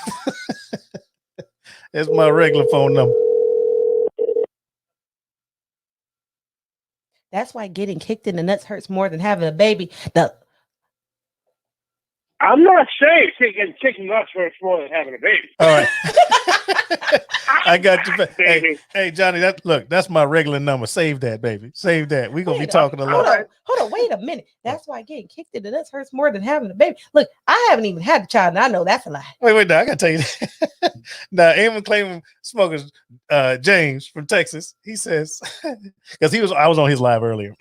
It's my regular phone number. That's why getting kicked in the nuts hurts more than having a baby. I'm not saying kicking nuts hurts more than having a baby. All right. I got you. Hey, Johnny, that's my regular number. Save that, baby. Save that. We're going to be talking a lot. Hold on. Wait a minute. That's why getting kicked in the nuts hurts more than having a baby. Look, I haven't even had a child, and I know that's a lie. Wait. Now, I got to tell you that. Now, Aim Claiming Smokers, James from Texas, he says, because I was on his live earlier,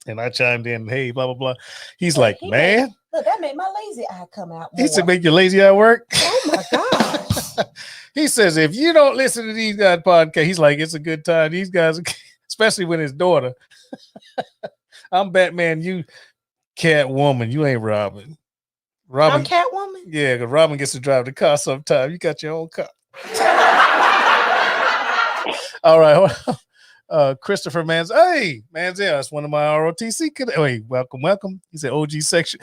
and I chimed in, hey, blah, blah, blah. He's like, man. Look, that made my lazy eye come out more. He said, make your lazy eye work. Oh, my gosh. He says, if you don't listen to these guys' podcast, he's like, it's a good time. These guys, especially with his daughter. I'm Batman, you Catwoman. You ain't Robin. I'm Catwoman? Yeah, because Robin gets to drive the car sometime. You got your own car. All right. Christopher Manziel. Hey, Manziel, that's one of my ROTC. Wait, welcome. He said OG section.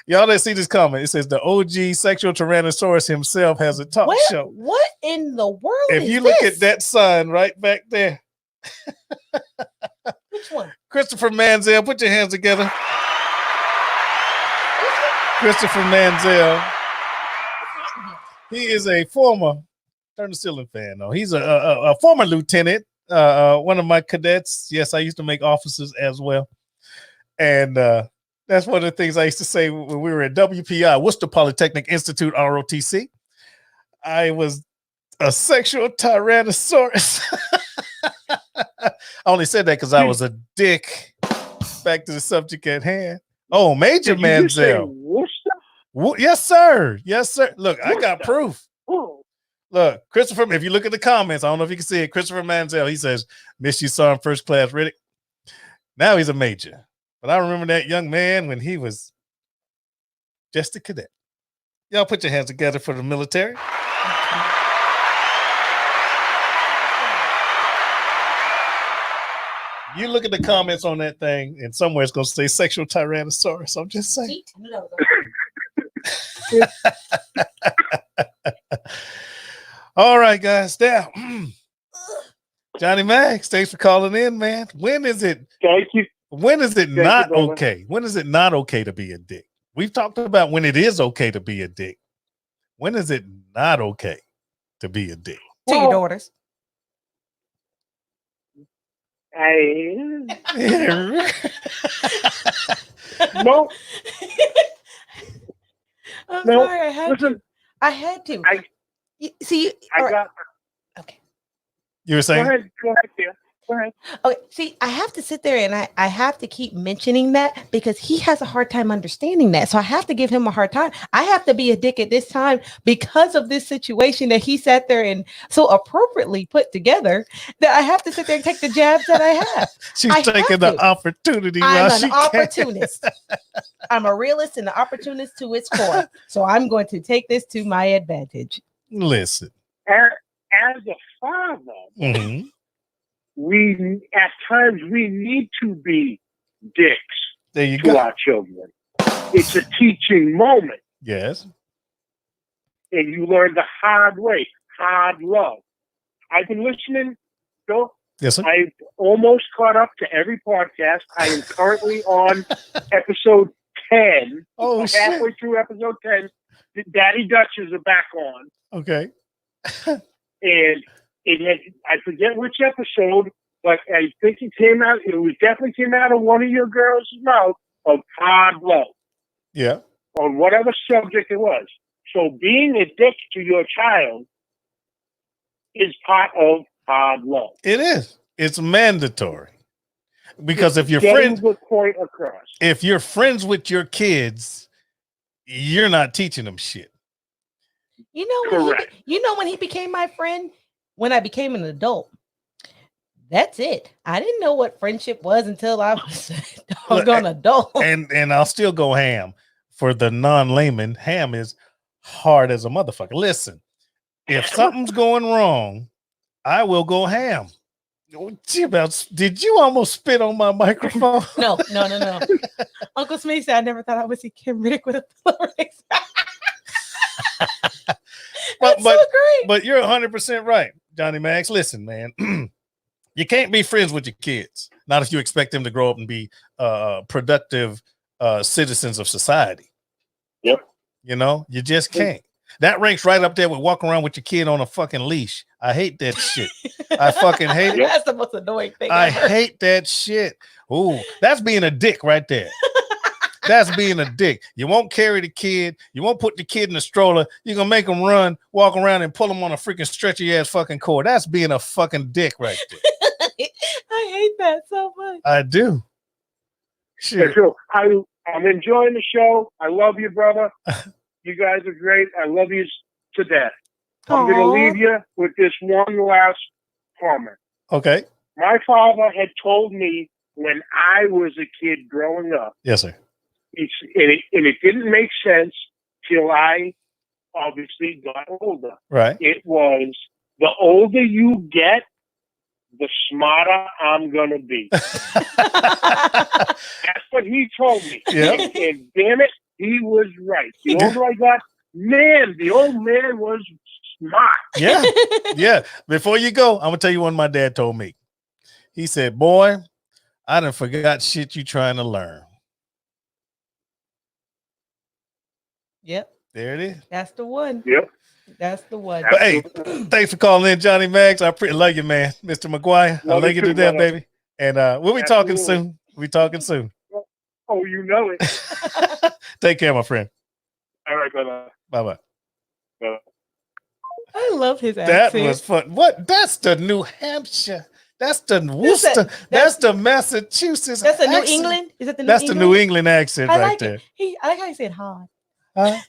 Y'all didn't see this comment. It says the OG sexual Tyrannosaurus himself has a talk show. What in the world if you look at that sign right back there. Which one? Christopher Manziel, put your hands together. Christopher Manziel. He is a former Turn the Ceiling fan, though. He's a former lieutenant, one of my cadets. Yes, I used to make officers as well. And that's one of the things I used to say when we were at WPI, Worcester Polytechnic Institute, ROTC. I was a sexual Tyrannosaurus. I only said that because I was a dick. Back to the subject at hand. Oh, Major Manziel. Yes, sir. Yes, sir. Look, I got proof. Look, Christopher, if you look at the comments, I don't know if you can see it. Christopher Manziel, he says, miss you, saw him first class, Riddick. Now he's a major. But I remember that young man when he was just a cadet. Y'all put your hands together for the military. You look at the comments on that thing, and somewhere it's going to say sexual Tyrannosaurus. I'm just saying. All right, guys. Now, Johnny Max, thanks for calling in, man. When is it? Thank you. When is it not okay? When is it not okay to be a dick? We've talked about when it is okay to be a dick. When is it not okay to be a dick? To your daughters. No. I'm sorry, I had to. Okay. You were saying? Go ahead, dear. Go ahead. Okay, see, I have to sit there and I have to keep mentioning that because he has a hard time understanding that. So I have to give him a hard time. I have to be a dick at this time because of this situation that he sat there and so appropriately put together that I have to sit there and take the jabs that I have. She's taking the opportunity. I'm an opportunist. I'm a realist and an opportunist to its core. So I'm going to take this to my advantage. Listen. As a father, we at times we need to be dicks to our children. It's a teaching moment. Yes. And you learn the hard way, hard love. I've been listening, Bill. Yes, sir. I've almost caught up to every podcast. I am currently on episode 10. Oh, halfway through episode 10. Daddy Dutches are back on. Okay. And I forget which episode, but I think it definitely came out of one of your girls' mouth of hard love. Yeah. On whatever subject it was. So being a dick to your child is part of hard love. It is. It's mandatory. Because if you're if you're friends with your kids, you're not teaching them shit. You know when he became my friend, when I became an adult. That's it. I didn't know what friendship was until I was a doggone adult. And I'll still go ham. For the non-layman, ham is hard as a motherfucker. Listen, if something's going wrong, I will go ham. Did you almost spit on my microphone? No. Uncle Smith said, I never thought I would see Kim Riddick with a Florix. That's so great. But you're 100% right, Johnny Max. Listen, man, you can't be friends with your kids. Not if you expect them to grow up and be productive citizens of society. Yep. You know, you just can't. That ranks right up there with walking around with your kid on a fucking leash. I hate that shit. I fucking hate it. That's the most annoying thing I ever. hate that shit. Ooh, that's being a dick right there. That's being a dick. You won't carry the kid. You won't put the kid in the stroller. You're going to make him run, walk around and pull him on a freaking stretchy ass fucking cord. That's being a fucking dick right there. I hate that so much. I do. Shit. So I'm enjoying the show. I love you, brother. You guys are great. I love you to death. I'm going to leave you with this one last comment. Okay. My father had told me when I was a kid growing up. Yes, sir. And it didn't make sense till I obviously got older. Right. It was, the older you get, the smarter I'm going to be. That's what he told me. Yeah. And damn it, he was right. The older I got, man, the old man was smart. Yeah. Yeah. Before you go, I'm going to tell you what my dad told me. He said, boy, I done forgot shit you trying to learn. Yep. There it is. That's the one. Yep. That's the one. But hey, thanks for calling in, Johnny Max. I pretty love you, man. Mr. McGuire. I love you to death, baby. And we'll be talking soon. We'll be talking soon. Oh, you know it. Take care, my friend. All right, brother. Bye-bye. Bye. I love his accent. That was fun. What? That's the New Hampshire. That's the Worcester. That's the Massachusetts. That's the New accent. England. Is it the New That's England? the New England accent I right like there. it. I like how he said hard.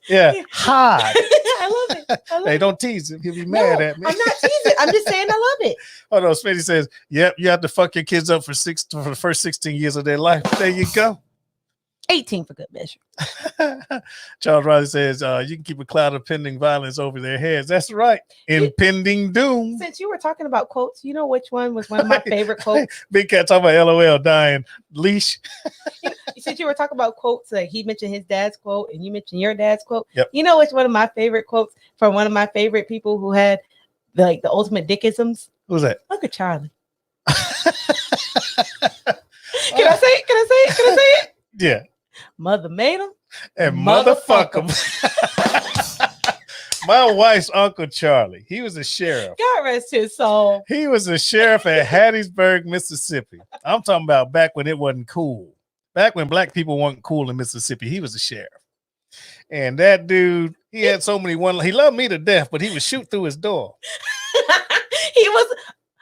Yeah. Hard. I love it. Hey, don't tease him. He'll be mad at me. I'm not teasing. I'm just saying I love it. Oh no, Smitty says, yep, you have to fuck your kids up for the first 16 years of their life. There you go. 18 for good measure. Charles Riley says, you can keep a cloud of pending violence over their heads. That's right. Impending doom. Since you were talking about quotes, you know which one was one of my favorite quotes? Big Cat talking about LOL dying. Leash. Since you were talking about quotes, like he mentioned his dad's quote and you mentioned your dad's quote. Yep. You know which one of my favorite quotes from one of my favorite people who had the ultimate dickisms? Who's that? Uncle Charlie. Can I say it? Can I say it? Yeah. Mother made him. And motherfuck him. My wife's Uncle Charlie. He was a sheriff. God rest his soul. He was a sheriff at Hattiesburg, Mississippi. I'm talking about back when it wasn't cool. Back when black people weren't cool in Mississippi, he was a sheriff. And that dude, he had so many he loved me to death, but he would shoot through his door.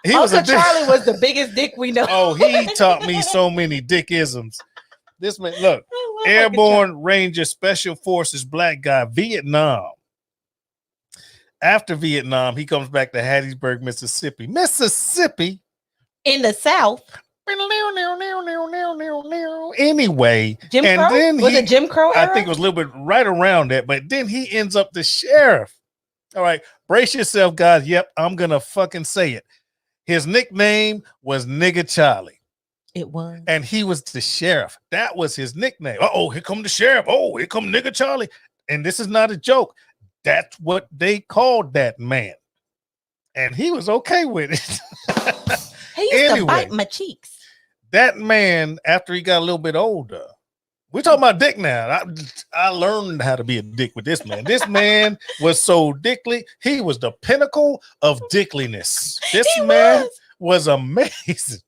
Uncle Charlie was the biggest dick we know. Oh, he taught me so many dickisms. This man, look, Airborne Ranger Special Forces black guy, Vietnam. After Vietnam, he comes back to Hattiesburg, Mississippi. Mississippi. In the South. Anyway. Jim and Crow? then Was it Jim Crow era? I think it was a little bit right around that, but then he ends up the sheriff. All right, brace yourself, guys. Yep, I'm going to fucking say it. His nickname was Nigga Charlie. It was. And he was the sheriff. That was his nickname. Uh-oh, here come the sheriff. Oh, here come Nigga Charlie. And this is not a joke. That's what they called that man. And he was okay with it. He used to bite my cheeks. That man, after he got a little bit older, we're talking about dick now. I learned how to be a dick with this man. This man was so dickly. He was the pinnacle of dicklyness. This man was amazing.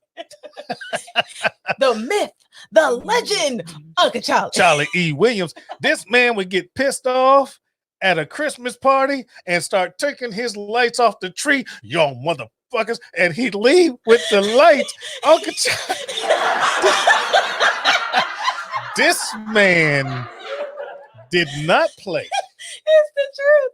The myth, the legend, Uncle Charlie. Charlie E. Williams. This man would get pissed off at a Christmas party and start taking his lights off the tree. Yo, motherfuckers. And he'd leave with the lights. Uncle Charlie. This man did not play. It's the truth.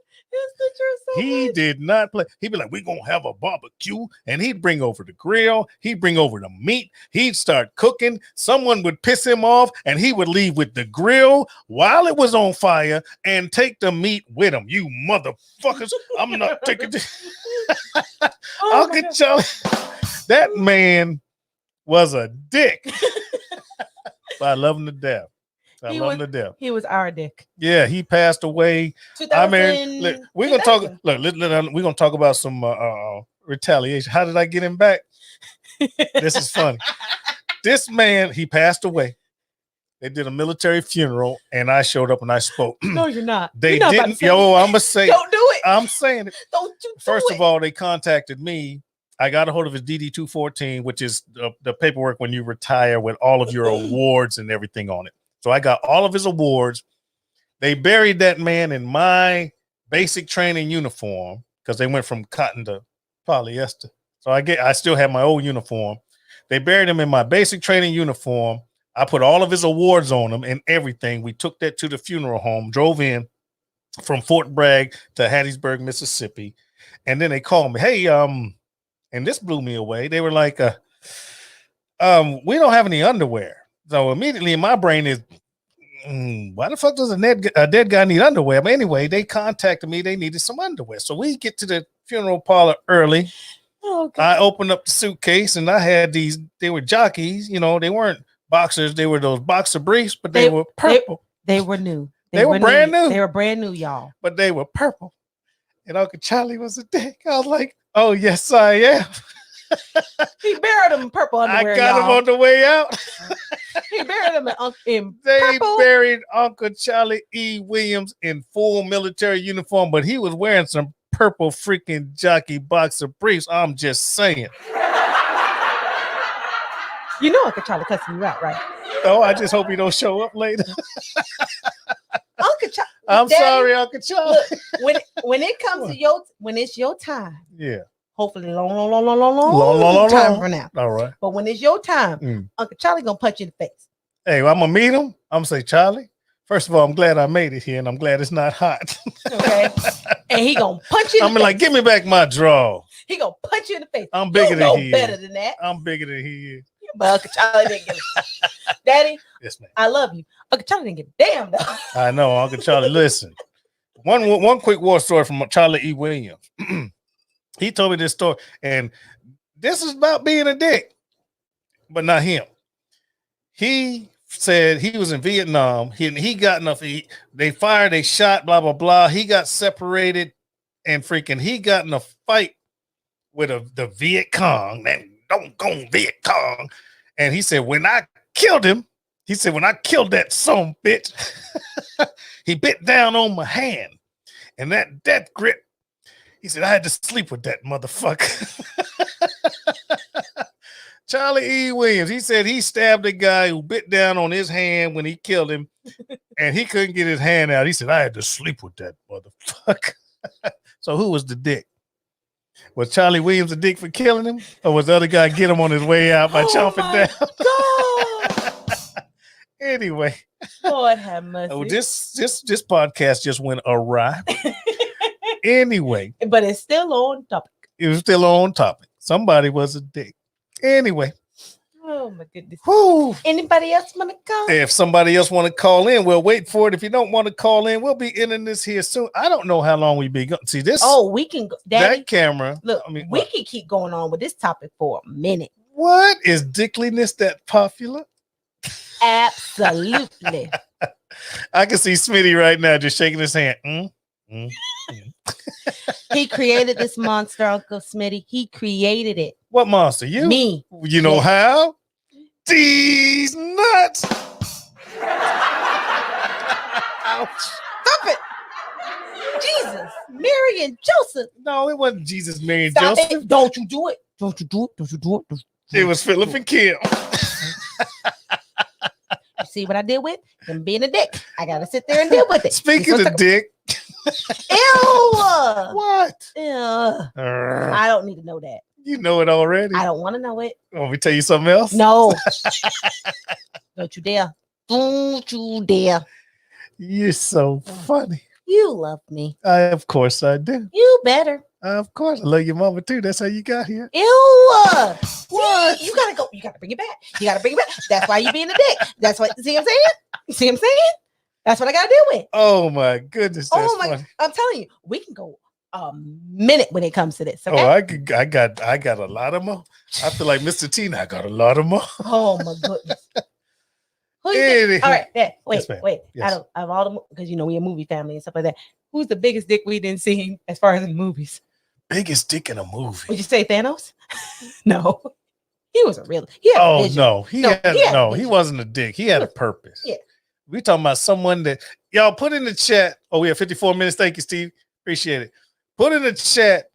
He did not play. He'd be like, we're going to have a barbecue. And he'd bring over the grill. He'd bring over the meat. He'd start cooking. Someone would piss him off and he would leave with the grill while it was on fire and take the meat with him. You motherfuckers. I'm not taking this. Uncle Charlie, that man was a dick. But I love him to death. I love him to death. He was our dick. Yeah, he passed away. I mean, look, we're gonna talk. Look, we're gonna talk about some retaliation. How did I get him back? This is funny. This man, he passed away. They did a military funeral, and I showed up and I spoke. No, you're not. They didn't. Yo, I'm gonna say. Don't do it. I'm saying it. Don't you do First it. of all, they contacted me. I got a hold of his DD-214, which is the paperwork when you retire with all of your awards and everything on it. So I got all of his awards. They buried that man in my basic training uniform because they went from cotton to polyester. So I still have my old uniform. They buried him in my basic training uniform. I put all of his awards on him and everything. We took that to the funeral home, drove in from Fort Bragg to Hattiesburg, Mississippi. And then they called me, hey, and this blew me away. They were like, we don't have any underwear. So immediately in my brain is, why the fuck does a dead guy need underwear? But anyway, they contacted me. They needed some underwear. So we get to the funeral parlor early. Okay. I opened up the suitcase and I had these, they were jockeys. You know, they weren't boxers. They were those boxer briefs, but they were purple. They were new. They were brand new. They were brand new, y'all. But they were purple. And Uncle Charlie was a dick. I was like, oh, yes, I am. He buried him in purple underwear. I got him on the way out. He buried him in They purple. buried Uncle Charlie E. Williams in full military uniform, but he was wearing some purple freaking jockey boxer briefs. I'm just saying. You know Uncle Charlie cussing you out, right? Oh, I just hope he don't show up later. Uncle Charlie. I'm sorry, Uncle Charlie. Look, when it comes to when it's your time. Yeah. Hopefully long time from now. All right. But when it's your time, Uncle Charlie gonna punch you in the face. Hey, well, I'm gonna meet him. I'm gonna say, Charlie, first of all, I'm glad I made it here, and I'm glad it's not hot. Okay. And he gonna punch you in the face. I'm like, give me back my draw. He gonna punch you in the face. I'm bigger than he is. Better than that. I'm bigger than he is. But Uncle Charlie didn't get it. Daddy, yes, man. I love you. Uncle Charlie didn't get a damn though. I know, Uncle Charlie. Listen, one quick war story from Charlie E. Williams. He told me this story, and this is about being a dick, but not him. He said he was in Vietnam. He got enough. They fired, they shot, blah, blah, blah. He got separated, and freaking he got in a fight with the Viet Cong, that don't go Viet Cong. And he said, when I killed him, he said, when I killed that son bitch, he bit down on my hand, and that death grip. He said, I had to sleep with that motherfucker. Charlie E. Williams, he said he stabbed a guy who bit down on his hand when he killed him, and he couldn't get his hand out. He said, I had to sleep with that motherfucker. So who was the dick? Was Charlie Williams a dick for killing him? Or was the other guy get him on his way out by chomping down? God. Anyway. Lord have mercy. Oh, this podcast just went awry. Anyway, but it's still on topic. It was still on topic. Somebody was a dick. Anyway. Oh my goodness. Whew. Anybody else want to call? If somebody else want to call in, we'll wait for it. If you don't want to call in, we'll be ending this here soon. I don't know how long we be going. See this? Oh, we can go. Daddy, that camera. Look, we can keep going on with this topic for a minute. What is dicklyness that popular? Absolutely. I can see Smitty right now just shaking his hand. He created this monster, Uncle Smitty. He created it. What monster? You? Me. You know how? These nuts. Ouch. Stop it. Jesus, Mary and Joseph. No, it wasn't Jesus, Mary and Stop Joseph. It. Don't you do it. Don't you do it. Don't you do it. Don't you it was Philip and Kim. You see what I deal with? Him being a dick. I gotta sit there and deal with it. Speaking of dick. Ew. What? Ew. I don't need to know that. You know it already. I don't want to know it. Want me to tell you something else? No. Don't you dare. Don't you dare. You're so funny. You love me. Of course I do. You better. Of course. I love your mama too. That's how you got here. Ew. What? See, you gotta go. You gotta bring it back. You gotta bring it back. That's why you being a dick. That's what. See what I'm saying? See what I'm saying? That's what I gotta do with. Oh my goodness. That's Oh my! funny. I'm telling you, we can go a minute when it comes to this. Okay? Oh, I got a lot of more. I feel like Mr. T. I got a lot of more. Oh my goodness. Who you think? All right, yeah, wait, Yes, wait. Yes. Out of all the, because you know we a movie family and stuff like that. Who's the biggest dick we didn't see as far as in movies? Biggest dick in a movie. Would you say Thanos? No, he was a real. He had a vision. No, he vision. wasn't a dick. He had a purpose. Yeah. We talking about someone that y'all put in the chat. Oh, we have 54 minutes. Thank you, Steve. Appreciate it. Put in the chat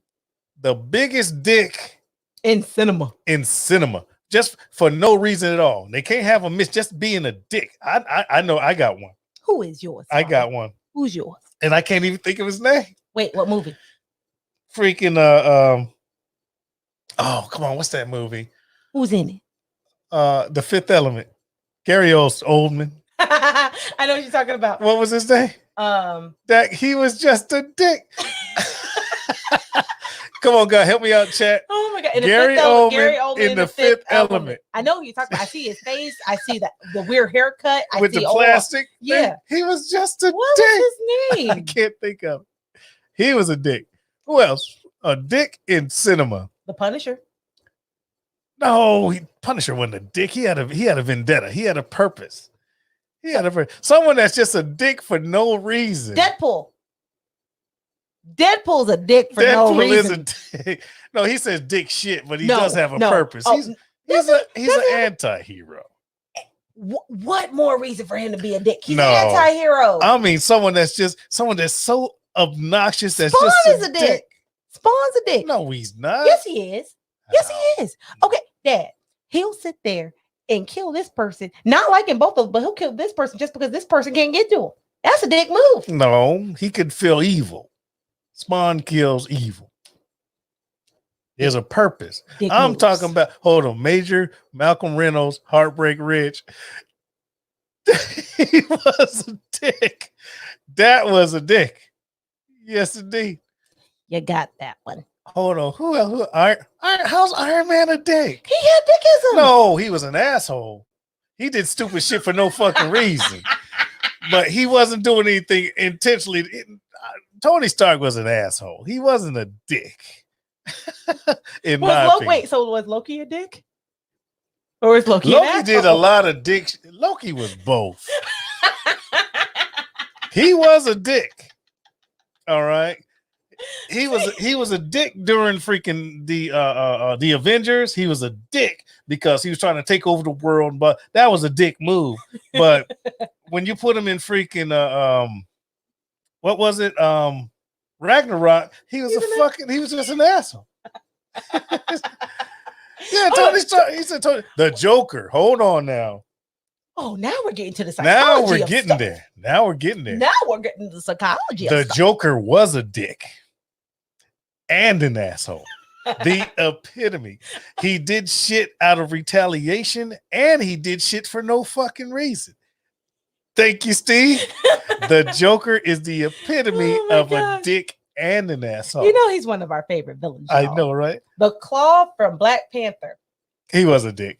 the biggest dick in cinema. Just for no reason at all. They can't have a miss just being a dick. I know I got one. Who is yours? I got one. Who's yours? And I can't even think of his name. Wait, what movie? Freaking oh, come on, what's that movie? Who's in it? The Fifth Element. Gary Oldman. I know what you're talking about. What was his name? That he was just a dick. Come on, God, help me out, chat. Oh my God. Gary Oldman in The Fifth Element. I know who you're talking about. I see his face. I see the weird haircut. I With see the plastic. Yeah. He was just a What dick. was his I name? can't think of it. He was a dick. Who else? A dick in cinema. The Punisher. No, Punisher wasn't a dick. He had a vendetta. He had a purpose. Someone that's just a dick for no reason. Deadpool's a dick for no reason. Is a dick. No, he says dick shit, but he does have a purpose. Oh, he's an anti-hero. What more reason for him to be a dick? He's No. an anti-hero. I mean, someone that's so obnoxious. That's Spawn just is a dick. Spawn's a dick. No, he's not. Yes, he is. Yes, he is. Okay, Dad. He'll sit there and kill this person, not liking both of them, but he'll kill this person just because this person can't get to him. That's a dick move. No, he could feel evil. Spawn kills evil. There's a purpose. Dick I'm moves. talking about, hold on, Major Malcolm Reynolds, Heartbreak Ridge. He was a dick. That was a dick. Yes, indeed. You got that one. Hold on. Who else? How's Iron Man a dick? He had dickism. No, he was an asshole. He did stupid shit for no fucking reason. But he wasn't doing anything intentionally. Tony Stark was an asshole. He wasn't a dick. Wait, so was Loki a dick? Or is Loki an asshole? did a lot of dicks. Loki was both. He was a dick. All right. He was a dick during freaking the Avengers. He was a dick because he was trying to take over the world, but that was a dick move. But when you put him in freaking what was it? Ragnarok, he was just an asshole. Yeah, Tony Stark. He said the Joker. Hold on now. Oh, now we're getting to the psychology. Now we're getting there. Now we're getting to the psychology. The Joker was a dick and an asshole. The epitome. He did shit out of retaliation and he did shit for no fucking reason. Thank you, Steve. The Joker is the epitome of a dick and an asshole. You know he's one of our favorite villains. Y'all. I know, right? The Claw from Black Panther. He was a dick.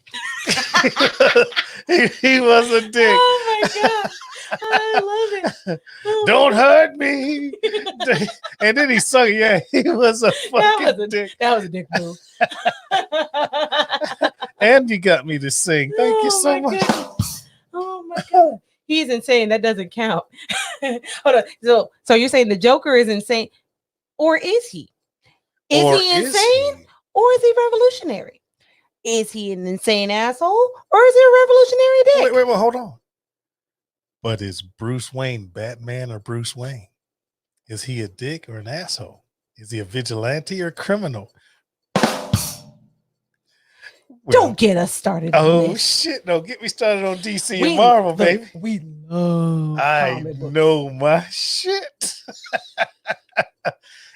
he was a dick. Oh my god. I love it. Oh Don't hurt me. And then he sung, yeah, he was a fucking dick. That was a dick move. And you got me to sing. Thank you so much. Oh my god. He's insane. That doesn't count. Hold on. So you're saying the Joker is insane, or is he? Is he insane, or is he revolutionary? Is he an insane asshole, or is he a revolutionary dick? Wait, hold on. But is Bruce Wayne Batman or Bruce Wayne? Is he a dick or an asshole? Is he a vigilante or criminal? Don't get us started. Oh shit! No, get me started on DC and Marvel, baby. We love. I know my shit.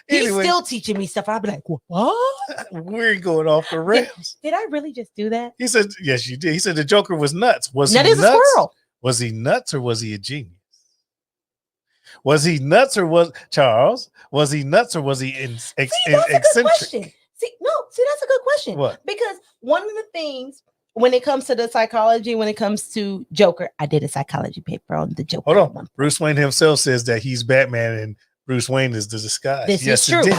He's still teaching me stuff. I'll be like, what? We're going off the rails. Did I really just do that? He said, yes, you did. He said the Joker was nuts. Was he nuts? A squirrel. Was he nuts or was he a genius? Was he nuts or was Charles? Was he nuts or was he eccentric? That's a good question. See, that's a good question. What? Because one of the things when it comes to the psychology, when it comes to Joker, I did a psychology paper on the Joker. Hold on. Bruce Wayne himself says that he's Batman and Bruce Wayne is the disguise. This is true. He did.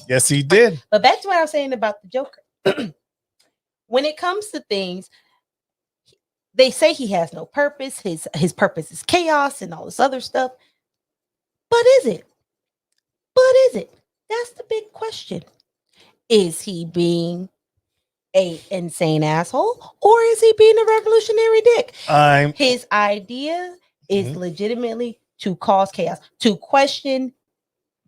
Yes, he did. But back to what I was saying about the Joker. When it comes to things, they say he has no purpose. His purpose is chaos and all this other stuff. But is it? That's the big question. Is he being a insane asshole or is he being a revolutionary dick? His idea is legitimately to cause chaos, to question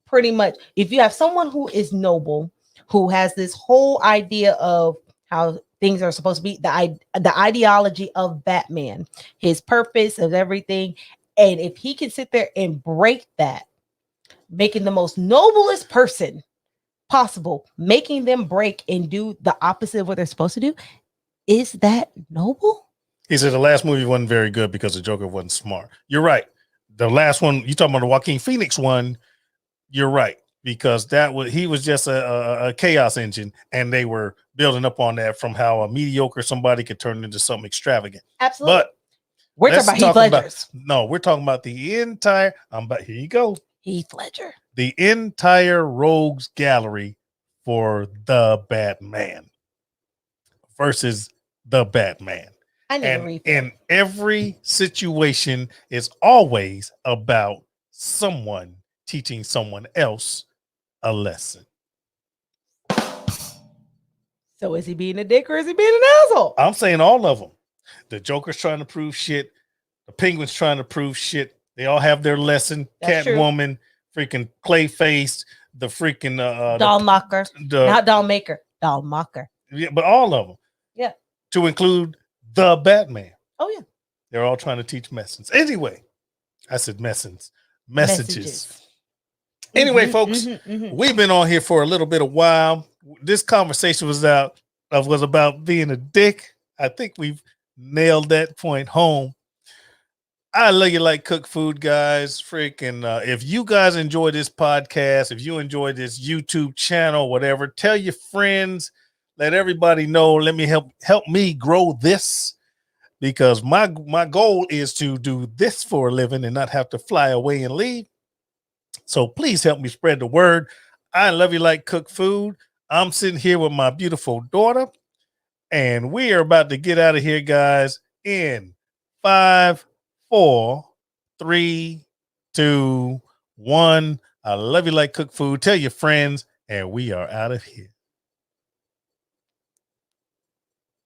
pretty much. If you have someone who is noble, who has this whole idea of how things are supposed to be, the ideology of Batman, his purpose of everything, and if he can sit there and break that, making the most noblest person possible, making them break and do the opposite of what they're supposed to do, is that noble? He said the last movie wasn't very good because the Joker wasn't smart. You're right. The last one, you talking about the Joaquin Phoenix one, you're right. Because he was just a chaos engine, and they were building up on that from how a mediocre somebody could turn into something extravagant. Absolutely. But we're talking about Heath Ledger's. We're talking about the entire. Here you go. Heath Ledger. The entire rogues gallery for the Batman versus the Batman. I need to read that. In every situation, is always about someone teaching someone else a lesson. So is he being a dick or is he being an asshole? I'm saying all of them. The Joker's trying to prove shit. The Penguin's trying to prove shit. They all have their lesson. Catwoman, freaking Clayface, the freaking doll mocker, not doll maker, doll mocker. Yeah, but all of them. Yeah. To include the Batman. Oh yeah. They're all trying to teach lessons. Anyway, I said messages. Anyway, folks, we've been on here for a little bit of while. This conversation was about being a dick. I think we've nailed that point home. I love you like cook food, guys. Freaking, if you guys enjoy this podcast, if you enjoy this YouTube channel, whatever, tell your friends, let everybody know. Let me help me grow this, because my goal is to do this for a living and not have to fly away and leave. So please help me spread the word. I love you like cook food. I'm sitting here with my beautiful daughter, and we are about to get out of here, guys, in 5, 4, 3, 2, 1. I love you like cook food. Tell your friends, and we are out of here.